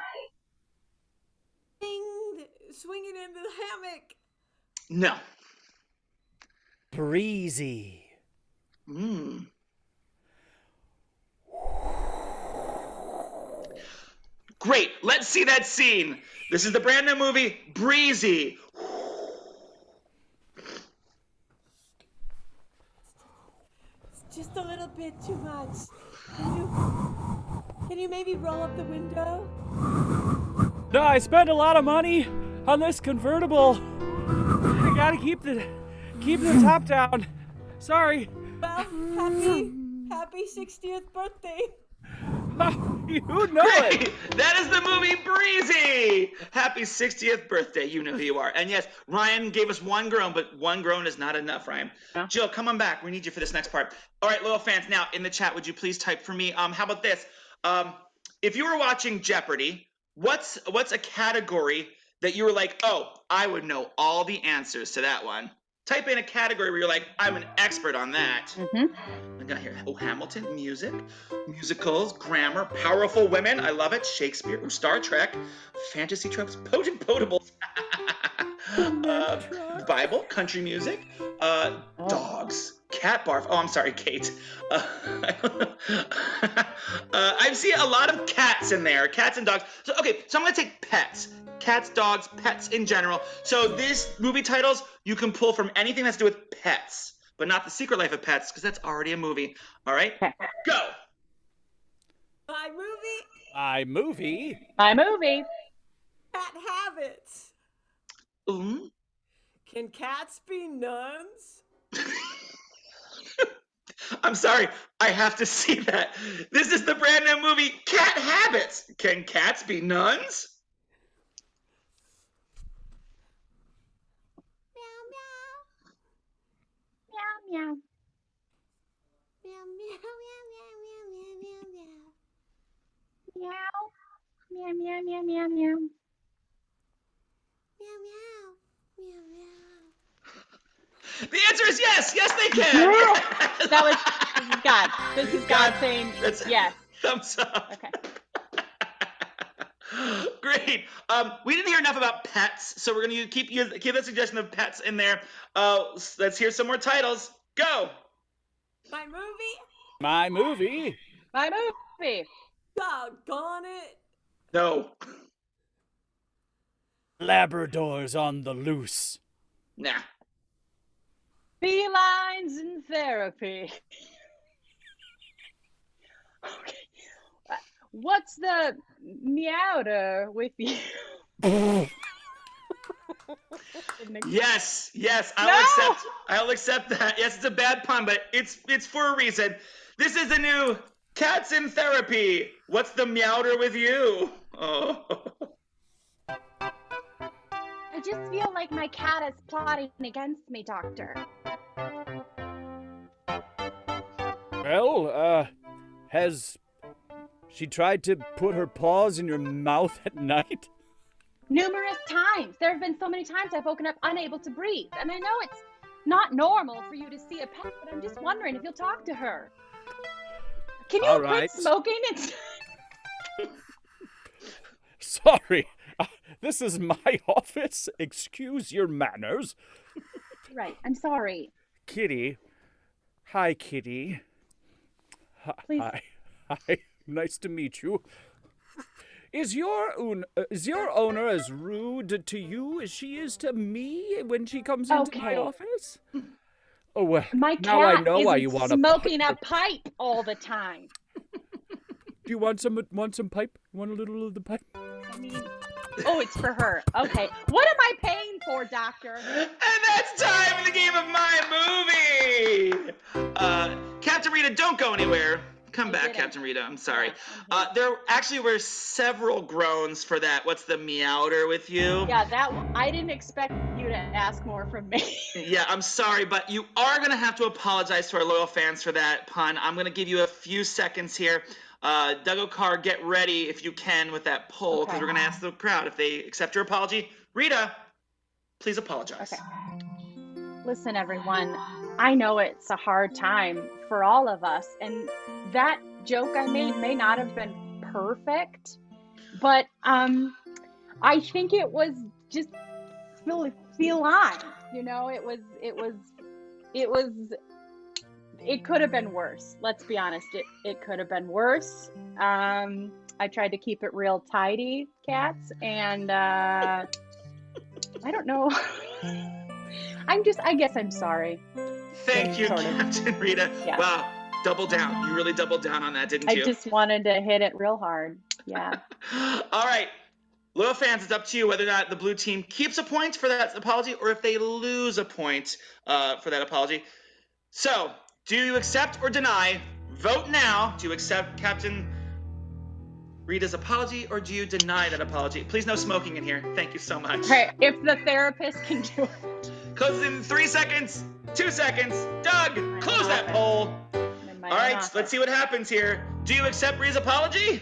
Swinging into the hammock. No. Breezy. Great. Let's see that scene. This is the brand new movie, Breezy. It's just a little bit too much. Can you maybe roll up the window? No, I spent a lot of money on this convertible. I gotta keep the top down. Sorry. Well, happy 60th birthday. You know it. That is the movie Breezy. Happy 60th birthday. You know who you are. And yes, Ryan gave us one groan, but one groan is not enough, Ryan. Yeah. Jill, come on back. We need you for this next part. All right, loyal fans. Now, in the chat, would you please type for me? How about this? If you were watching Jeopardy, what's a category that you were like, oh, I would know all the answers to that one? Type in a category where you're like, I'm an expert on that. I got here. Oh, Hamilton, music, musicals, grammar, powerful women. I love it. Shakespeare, Star Trek, fantasy tropes, potent potables, Bible, country music, dogs, cat barf. Oh, I'm sorry, Kate. I see a lot of cats in there, cats and dogs. So, okay, so I'm going to take pets. Cats, dogs, pets in general. So these movie titles, you can pull from anything that's to do with pets, but not The Secret Life of Pets, because that's already a movie. All right? Go. My movie. My movie. My movie. Cat habits. Can cats be nuns? I'm sorry. I have to see that. This is the brand new movie, Cat Habits. Can cats be nuns? Meow. Meow, meow, meow, meow, meow. The answer is yes. Yes, they can. This is God. This is God saying yes. Thumbs up. Okay. Great. We didn't hear enough about pets, so we're going to keep that suggestion of pets in there. Let's hear some more titles. Go. My movie. My movie. My movie. Doggone it. No. Labradors on the loose. Nah. Felines in therapy. Okay. What's the meowder with you? Yes, I'll accept that. Yes, it's a bad pun, but it's for a reason. This is the new Cats in Therapy. What's the meowder with you? Oh. I just feel like my cat is plotting against me, Doctor. Well, has she tried to put her paws in your mouth at night? Numerous times. There have been so many times I've woken up unable to breathe. And I know it's not normal for you to see a pet, but I'm just wondering if you'll talk to her. Can you quit smoking? Sorry. This is my office. Excuse your manners. Right. I'm sorry. Kitty. Hi, Kitty. Please. Hi. Nice to meet you. Is your owner as rude to you as she is to me when she comes into my office? Oh, well, my now I cat know is why you want smoking a pipe all the time. Do you want some pipe? Want a little of the pipe? I mean, oh, it's for her. Okay. What am I paying for, Doctor? And that's time in the game of my movie. Captain Rita, don't go anywhere. Come back, didn't. Captain Rita. I'm sorry. Yeah, There actually were several groans for that. What's the meowder with you? yeah, I didn't expect you to ask more from me. Yeah, I'm sorry, but you are going to have to apologize to our loyal fans for that pun. I'm going to give you a few seconds here. Doug O'Carr, get ready if you can with that poll, because Okay. we're going to ask the crowd if they accept your apology. Rita, please apologize. Okay. Listen, everyone, I know it's a hard time for all of us, and that joke I made may not have been perfect, but I think it was just feel on, you know, it could have been worse. Let's be honest, it could have been worse. I tried to keep it real tidy, cats, and I don't know. I guess I'm sorry. Thank you, Sort of. Captain Rita. Yeah. Wow, double down. You really doubled down on that, didn't I you? just wanted to hit it real hard. Yeah. All right. Loyal fans, it's up to you whether or not the blue team keeps a point for that apology or if they lose a point for that apology. So, do you accept or deny? Vote now. Do you accept Captain Rita's apology or do you deny that apology? Please, no smoking in here. Thank you so much. Okay, if the therapist can do it. Close in 3 seconds, 2 seconds. Doug, close that poll. All right, let's see what happens here. Do you accept Rita's apology?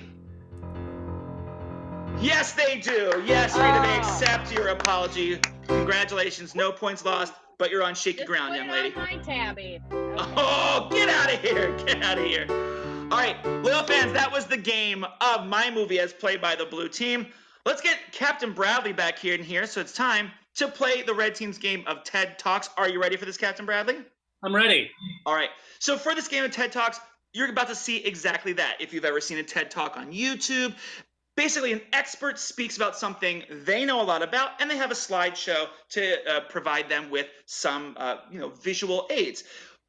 Yes, they do. Yes, Rita, they accept your apology. Congratulations, no points lost, but you're on shaky ground, young lady. On my tabby. Oh, get out of here. Get out of here. All right, loyal fans, that was the game of My Movie as played by the blue team. Let's get Captain Bradley back here and here, so it's time to play the red team's game of TED Talks. Are you ready for this, Captain Bradley? I'm ready. All right, so for this game of TED Talks, you're about to see exactly that. If you've ever seen a TED Talk on YouTube, basically an expert speaks about something they know a lot about, and they have a slideshow to provide them with some visual aids.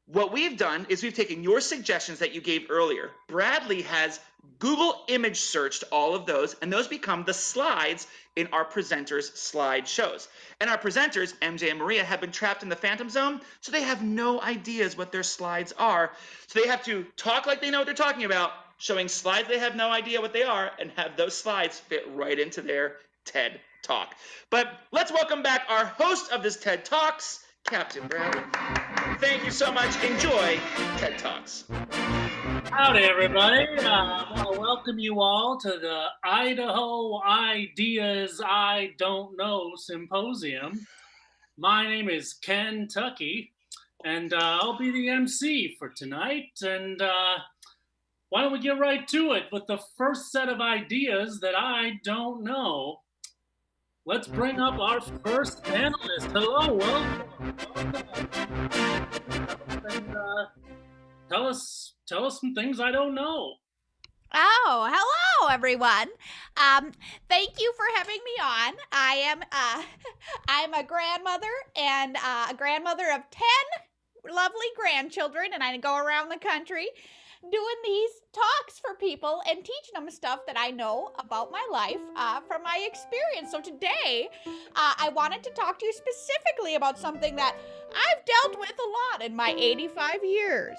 What we've done is we've taken your suggestions that you gave earlier. Bradley has Google image searched all of those, and those become the slides in our presenters' slideshows. And our presenters, MJ and Maria, have been trapped in the Phantom Zone, so they have no ideas what their slides are. So they have to talk like they know what they're talking about, showing slides they have no idea what they are, and have those slides fit right into their TED Talk. But let's welcome back our host of this TED Talks, Captain Bradley. Thank you so much. Enjoy TED Talks. Howdy, everybody. I want to welcome you all to the Idaho Ideas I Don't Know Symposium. My name is Kentucky, and I'll be the MC for tonight. And why don't we get right to it with the first set of ideas that I don't know. Let's bring up our first panelist. Hello, welcome. And, tell us some things I don't know. Oh, hello, everyone. Thank you for having me on. I'm a grandmother and a grandmother of 10 lovely grandchildren, and I go around the country doing these talks for people and teaching them stuff that I know about my life from my experience. So today, I wanted to talk to you specifically about something that I've dealt with a lot in my 85 years.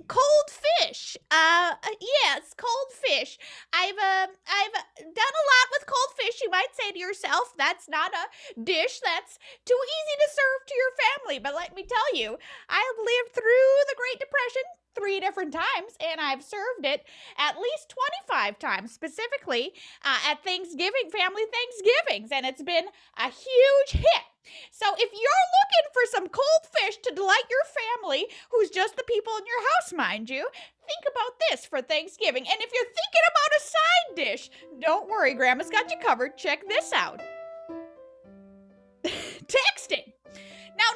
Cold fish. Yes, cold fish. I've done a lot with cold fish. You might say to yourself, that's not a dish that's too easy to serve to your family. But let me tell you, I've lived through the Great Depression 3 different times, and I've served it at least 25 times, specifically at Thanksgiving, family Thanksgivings, and it's been a huge hit. So if you're looking for some cold fish to delight your family, who's just the people in your house, mind you, think about this for Thanksgiving. And if you're thinking about a side dish, don't worry, Grandma's got you covered. Check this out. Texting. Now,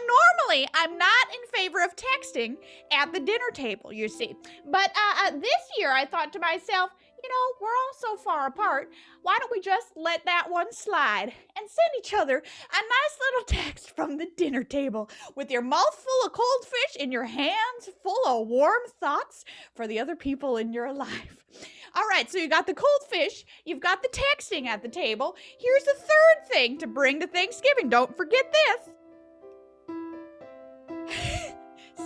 normally, I'm not in favor of texting at the dinner table, you see. But this year, I thought to myself, we're all so far apart. Why don't we just let that one slide and send each other a nice little text from the dinner table with your mouth full of cold fish and your hands full of warm thoughts for the other people in your life. All right, so you got the cold fish, you've got the texting at the table. Here's the third thing to bring to Thanksgiving. Don't forget this.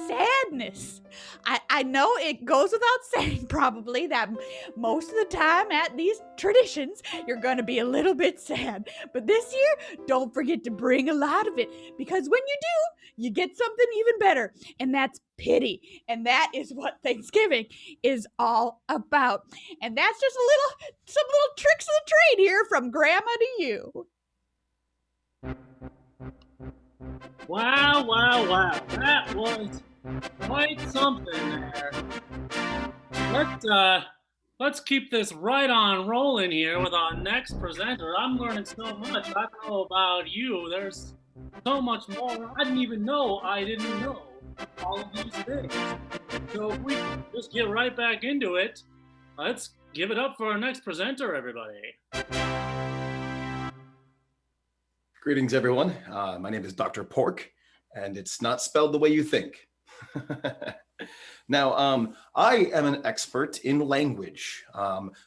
Sadness. I know it goes without saying probably that most of the time at these traditions, you're going to be a little bit sad. But this year, don't forget to bring a lot of it, because when you do, you get something even better, and that's pity. And that is what Thanksgiving is all about. And that's just some little tricks of the trade here from Grandma to you. Wow. That was quite something there. Let's keep this right on rolling here with our next presenter. I'm learning so much. I don't know about you. There's so much more I didn't even know I didn't know all of these things. So if we just get right back into it, let's give it up for our next presenter, everybody. Greetings, everyone. My name is Dr. Pork, and it's not spelled the way you think. Now, I am an expert in language,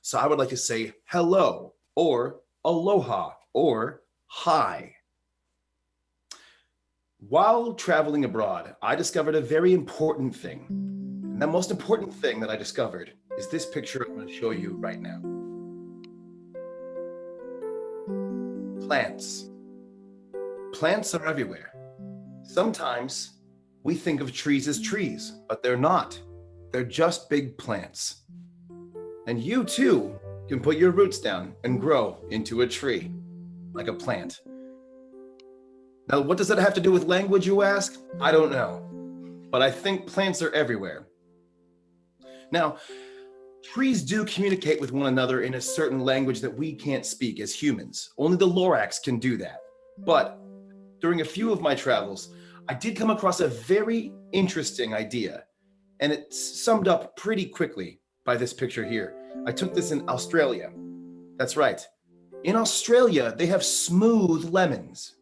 so I would like to say hello, or aloha, or hi. While traveling abroad, I discovered a very important thing. And the most important thing that I discovered is this picture I'm going to show you right now. Plants. Plants are everywhere. Sometimes we think of trees as trees, but they're not. They're just big plants. And you too can put your roots down and grow into a tree, like a plant. Now, what does that have to do with language, you ask? I don't know, but I think plants are everywhere. Now, trees do communicate with one another in a certain language that we can't speak as humans. Only the Lorax can do that. But during a few of my travels, I did come across a very interesting idea, and it's summed up pretty quickly by this picture here. I took this in Australia. That's right. In Australia, they have smooth lemons.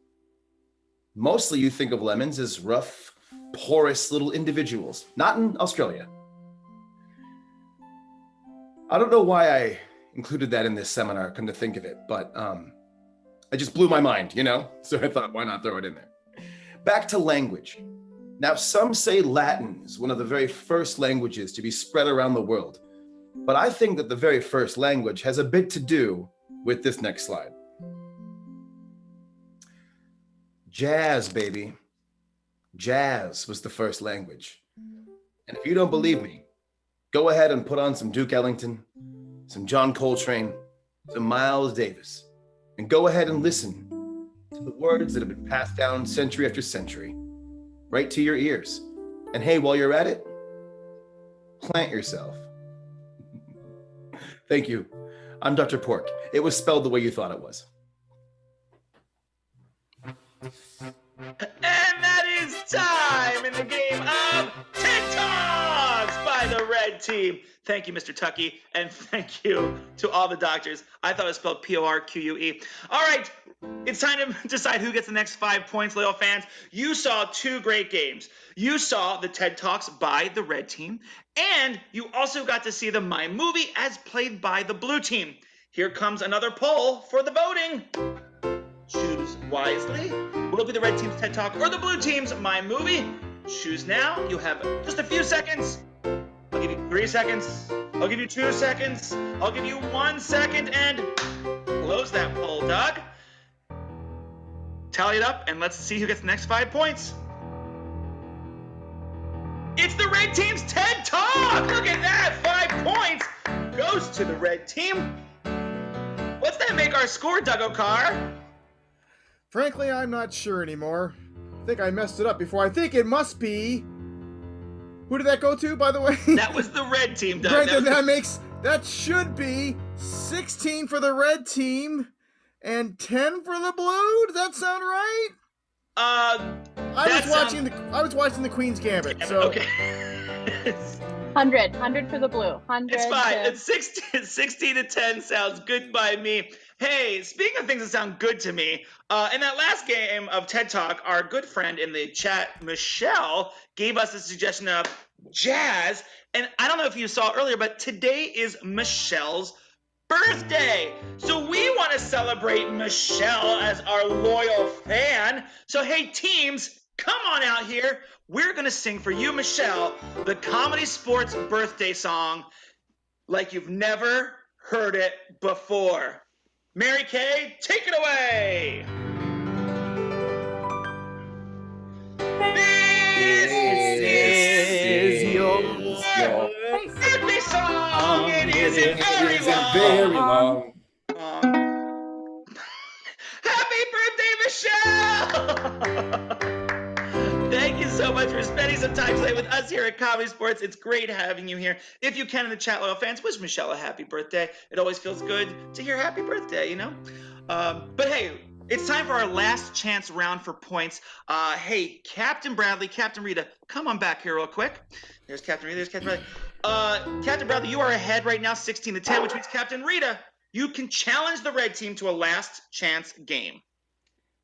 Mostly you think of lemons as rough, porous little individuals. Not in Australia. I don't know why I included that in this seminar, come to think of it, but it just blew my mind, So I thought, why not throw it in there? Back to language. Now, some say Latin is one of the very first languages to be spread around the world. But I think that the very first language has a bit to do with this next slide. Jazz, baby. Jazz was the first language. And if you don't believe me, go ahead and put on some Duke Ellington, some John Coltrane, some Miles Davis, and go ahead and listen to the words that have been passed down century after century, right to your ears. And hey, while you're at it, plant yourself. Thank you. I'm Dr. Pork. It was spelled the way you thought it was. And that is time in the game of TikToks by the red team. Thank you, Mr. Tucky, and thank you to all the doctors. I thought it was spelled P-O-R-Q-U-E. All right, it's time to decide who gets the next 5 points, loyal fans. You saw 2 great games. You saw the TED Talks by the red team, and you also got to see the My Movie as played by the blue team. Here comes another poll for the voting. Choose wisely. Will it be the red team's TED Talk or the blue team's My Movie? Choose now. You have just a few seconds. I'll give you 3 seconds. I'll give you 2 seconds. I'll give you 1 second, and close that poll, Doug. Tally it up, and let's see who gets the next 5 points. It's the red team's TED Talk! Look at that! 5 points goes to the red team. What's that make our score, Doug O'Carr? Frankly, I'm not sure anymore. I think I messed it up before. I think it must be... Who did that go to, by the way? That was the red team, Doug. Right, that should be 16 for the red team and 10 for the blue. Does that sound right? I was watching the Queen's Gambit. So okay. 100 for the blue. 100. It's fine. It's 60 to 10 sounds good by me. Hey, speaking of things that sound good to me, in that last game of TED Talk, our good friend in the chat, Michelle, gave us a suggestion of jazz. And I don't know if you saw earlier, but today is Michelle's birthday. So we want to celebrate Michelle as our loyal fan. So hey, teams, come on out here. We're going to sing for you, Michelle, the ComedySportz birthday song like you've never heard it before. Mary Kay, take it away. This is your birthday song. It isn't very long. Happy birthday, Michelle! Thank you so much for spending some time today with us here at ComedySportz. It's great having you here. If you can in the chat, loyal fans, wish Michelle a happy birthday. It always feels good to hear happy birthday, you know? But hey, it's time for our last chance round for points. Hey, Captain Bradley, Captain Rita, come on back here real quick. There's Captain Rita, there's Captain Bradley. Captain Bradley, you are ahead right now, 16 to 10, which means Captain Rita, you can challenge the red team to a last chance game.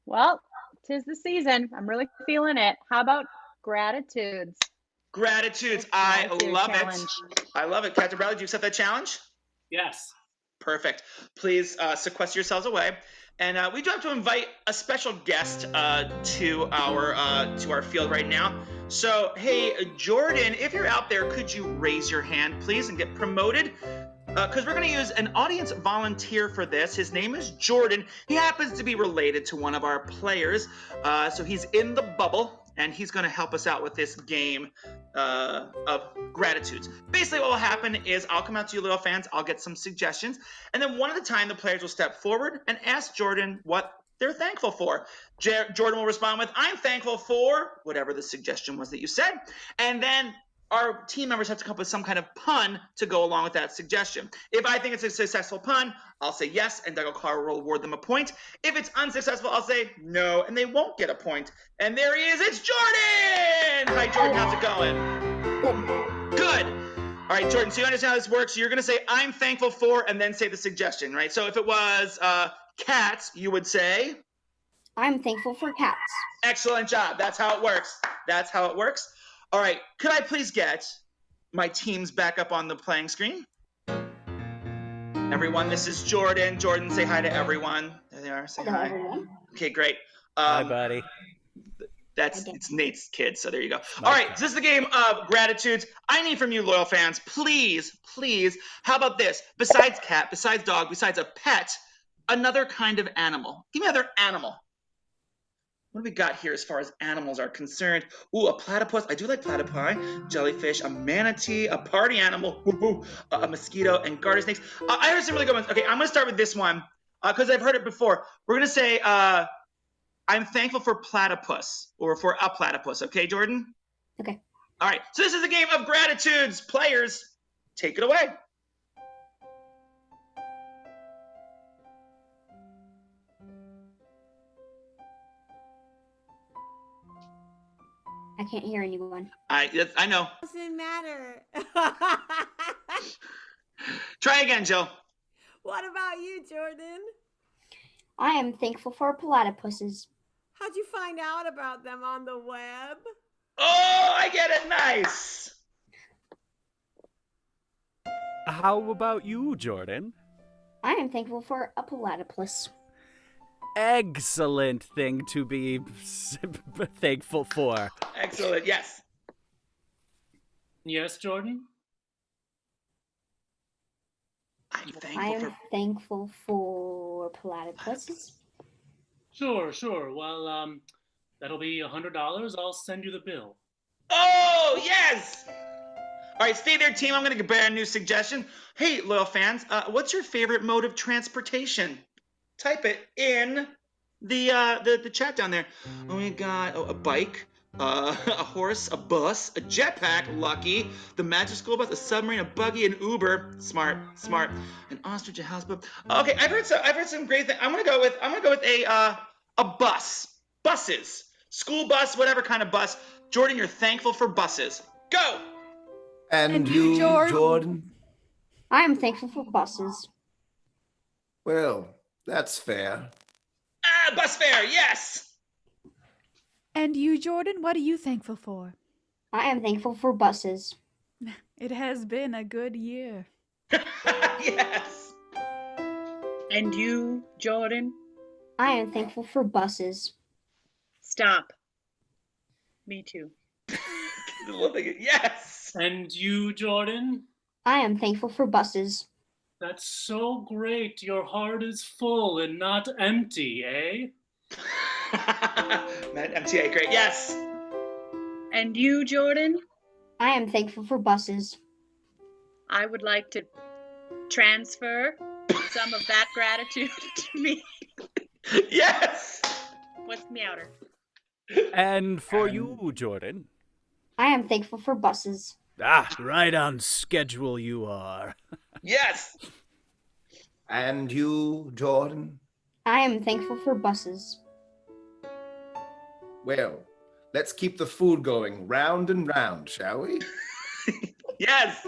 Well, 'tis the season. I'm really feeling it. How about gratitudes? Gratitudes. I love challenge. it. I love it. Captain Bradley, do you accept that challenge? Yes. Perfect. Please sequester yourselves away. And we do have to invite a special guest to our field right now. So, hey, Jordan, if you're out there, could you raise your hand, please, and get promoted? Because we're going to use an audience volunteer for this. His name is Jordan. He happens to be related to one of our players. So he's in the bubble, and he's going to help us out with this game of gratitudes. Basically, what will happen is I'll come out to you little fans. I'll get some suggestions. And then one at a time, the players will step forward and ask Jordan what they're thankful for. Jordan will respond with, I'm thankful for whatever the suggestion was that you said. And then our team members have to come up with some kind of pun to go along with that suggestion. If I think it's a successful pun, I'll say yes, and Doug O'Carr will award them a point. If it's unsuccessful, I'll say no, and they won't get a point. And there he is, it's Jordan! Hi, Jordan, how's it going? Good. All right, Jordan, so you understand how this works. You're going to say, I'm thankful for, and then say the suggestion, right? So if it was cats, you would say? I'm thankful for cats. Excellent job. That's how it works. That's how it works. All right, could I please get my teams back up on the playing screen? Everyone, this is Jordan. Jordan, say hi to everyone. There they are. Say Hello, hi. everyone. Okay, great. Hi, buddy. It's Nate's kid, so there you go. All right, so this is the game of gratitudes. I need from you, loyal fans, please, how about this? Besides cat, besides dog, besides a pet, another kind of animal. Give me another animal. What do we got here as far as animals are concerned? Ooh, a platypus. I do like platypi. Jellyfish, a manatee, a party animal, a mosquito, and garter snakes. I heard some really good ones. Okay, I'm going to start with this one because I've heard it before. We're going to say, I'm thankful for platypus or for a platypus. Okay, Jordan? Okay. All right, so this is a game of gratitudes. Players, take it away. I can't hear anyone. I know. Doesn't matter. Try again, Jill. What about you, Jordan? I am thankful for platypuses. How'd you find out about them on the web? Oh, I get it. Nice. How about you, Jordan? I am thankful for a platypus. Excellent thing to be thankful for. Excellent. Yes. Yes, Jordan? I am thankful for platypuses. Sure. Well, that'll be $100. I'll send you the bill. Oh, yes. All right, stay there, team. I'm going to get a new suggestion. Hey, loyal fans, what's your favorite mode of transportation? Type it in the chat down there. Oh, we got a bike, a horse, a bus, a jetpack, lucky, the magic school bus, a submarine, a buggy, an Uber, smart, an ostrich, a houseboat. Okay, I've heard some great things. I'm gonna go with a bus, buses, school bus, whatever kind of bus. Jordan, you're thankful for buses. Go. And you, you, Jordan? I am thankful for buses. Well, that's fair. Bus fare, yes! And you, Jordan, what are you thankful for? I am thankful for buses. It has been a good year. Yes! And you, Jordan? I am thankful for buses. Stop. Me too. Yes! And you, Jordan? I am thankful for buses. That's so great. Your heart is full and not empty, eh? MTA, great, yes! And you, Jordan? I am thankful for buses. I would like to transfer some of that gratitude to me. Yes! What's meowder? And for you, Jordan? I am thankful for buses. Ah, right on schedule you are. Yes! And you, Jordan? I am thankful for buses. Well, let's keep the food going round and round, shall we? Yes!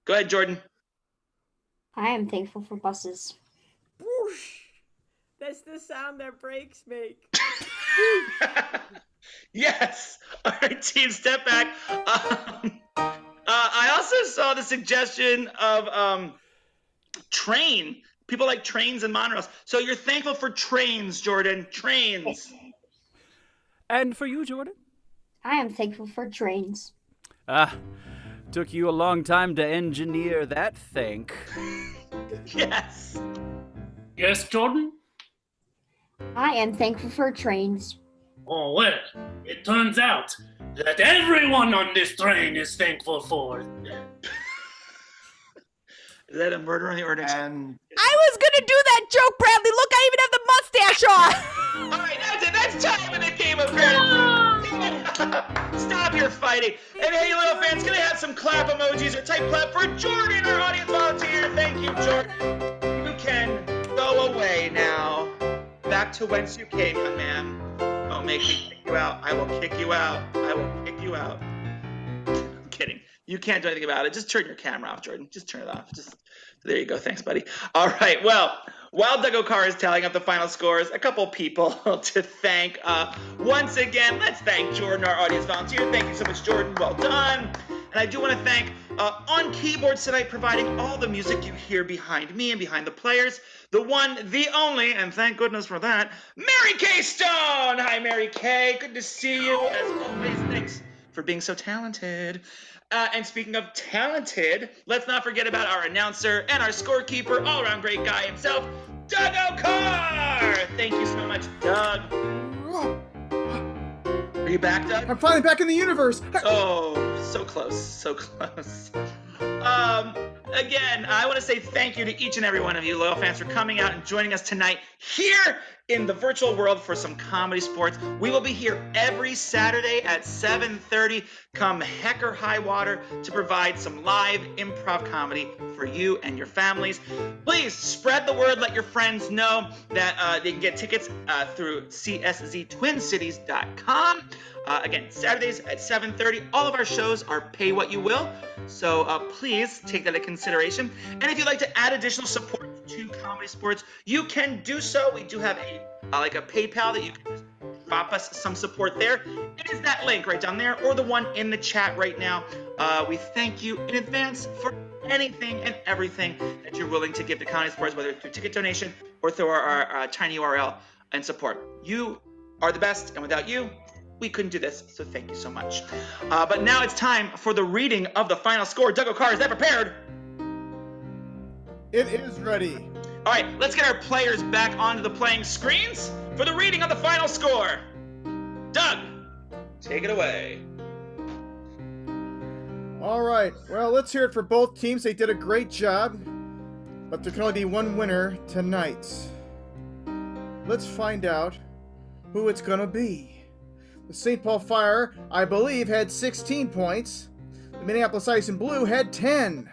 Go ahead, Jordan. I am thankful for buses. Whoosh! That's the sound that brakes make. Yes! All right, team, step back. I also saw the suggestion of train. People like trains and monorails. So you're thankful for trains, Jordan. Trains. And for you, Jordan? I am thankful for trains. Ah, took you a long time to engineer that think. Yes. Yes, Jordan? I am thankful for trains. Oh, well, it turns out that everyone on this train is thankful for. Is that a murder on the order? And I was gonna do that joke, Bradley. Look, I even have the mustache on. All right, that's it. That's time in the game of gratitude. Stop your fighting. And hey, little fans, can I have some clap emojis or type clap for Jordan, our audience volunteer? Thank you, Jordan. You can go away now. Back to whence you came, young man. Don't make me kick you out. I will kick you out. I will kick you out. I'm kidding. You can't do anything about it. Just turn your camera off, Jordan. Just turn it off. Just there you go. Thanks, buddy. All right. Well, while Doug O'Carr is tallying up the final scores, a couple people to thank. Once again, let's thank Jordan, our audience volunteer. Thank you so much, Jordan. Well done. And I do want to thank on keyboards tonight, providing all the music you hear behind me and behind the players, the one, the only, and thank goodness for that, Mary Kay Stone. Hi, Mary Kay. Good to see you. As always, thanks for being so talented. And speaking of talented, let's not forget about our announcer and our scorekeeper, all-around great guy himself, Doug O'Carr. Thank you so much, Doug. Are you back, Doug? I'm finally back in the universe. Oh, so close, so close. Again, I want to say thank you to each and every one of you loyal fans for coming out and joining us tonight here in the virtual world for some comedy sports. We will be here every Saturday at 7:30, come heck or high water, to provide some live improv comedy for you and your families. Please spread the word. Let your friends know that they can get tickets through csztwincities.com. Again, Saturdays at 7:30. All of our shows are pay what you will, so please take that into consideration. And if you'd like to add additional support to Comedy Sports, you can do so. We do have a PayPal that you can just drop us some support there. It is that link right down there, or the one in the chat right now. We thank you in advance for anything and everything that you're willing to give to Comedy Sports, whether through ticket donation or through our tiny URL and support. You are the best, and without you, we couldn't do this, so thank you so much. But now it's time for the reading of the final score. Doug O'Carr, is that prepared? It is ready. All right, let's get our players back onto the playing screens for the reading of the final score. Doug, take it away. All right. Well, let's hear it for both teams. They did a great job, but there can only be one winner tonight. Let's find out who it's gonna be. The St. Paul Fire, I believe, had 16 points. The Minneapolis Ice and Blue had 10.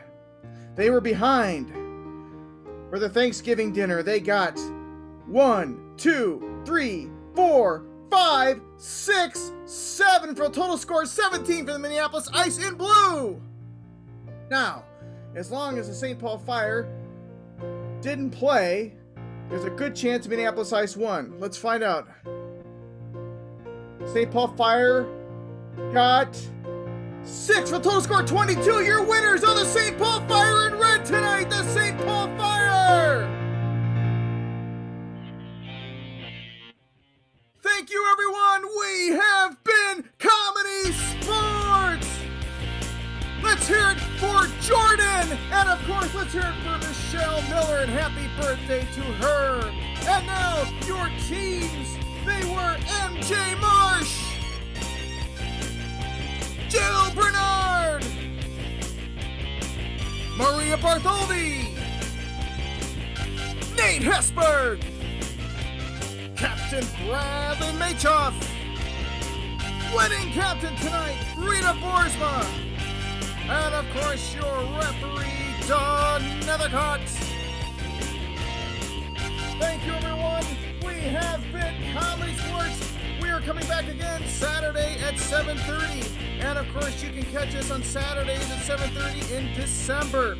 They were behind. For the Thanksgiving dinner, they got 1, 2, 3, 4, 5, 6, 7 for a total score of 17 for the Minneapolis Ice in blue. Now, as long as the St. Paul Fire didn't play, there's a good chance Minneapolis Ice won. Let's find out. St. Paul Fire got 6 for a total score of 22. Your winners are the St. Paul Fire in red tonight. The St. Paul Fire. Thank you, everyone. We have been Comedy Sports. Let's hear it for Jordan. And of course, let's hear it for Michelle Miller. And happy birthday to her. And now, your teams. They were MJ Marsh, Jill Bernard, Maria Bartholdi, Nate Hesberg, Captain Bradley Machoff, winning captain tonight, Rita Boersma, and of course your referee, Don Nethercott. Thank you, everyone. We have been Comedy Sports. We are coming back again Saturday at 7:30. And of course, you can catch us on Saturdays at 7:30 in December.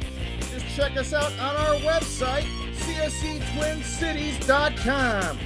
Just check us out on our website, csctwincities.com.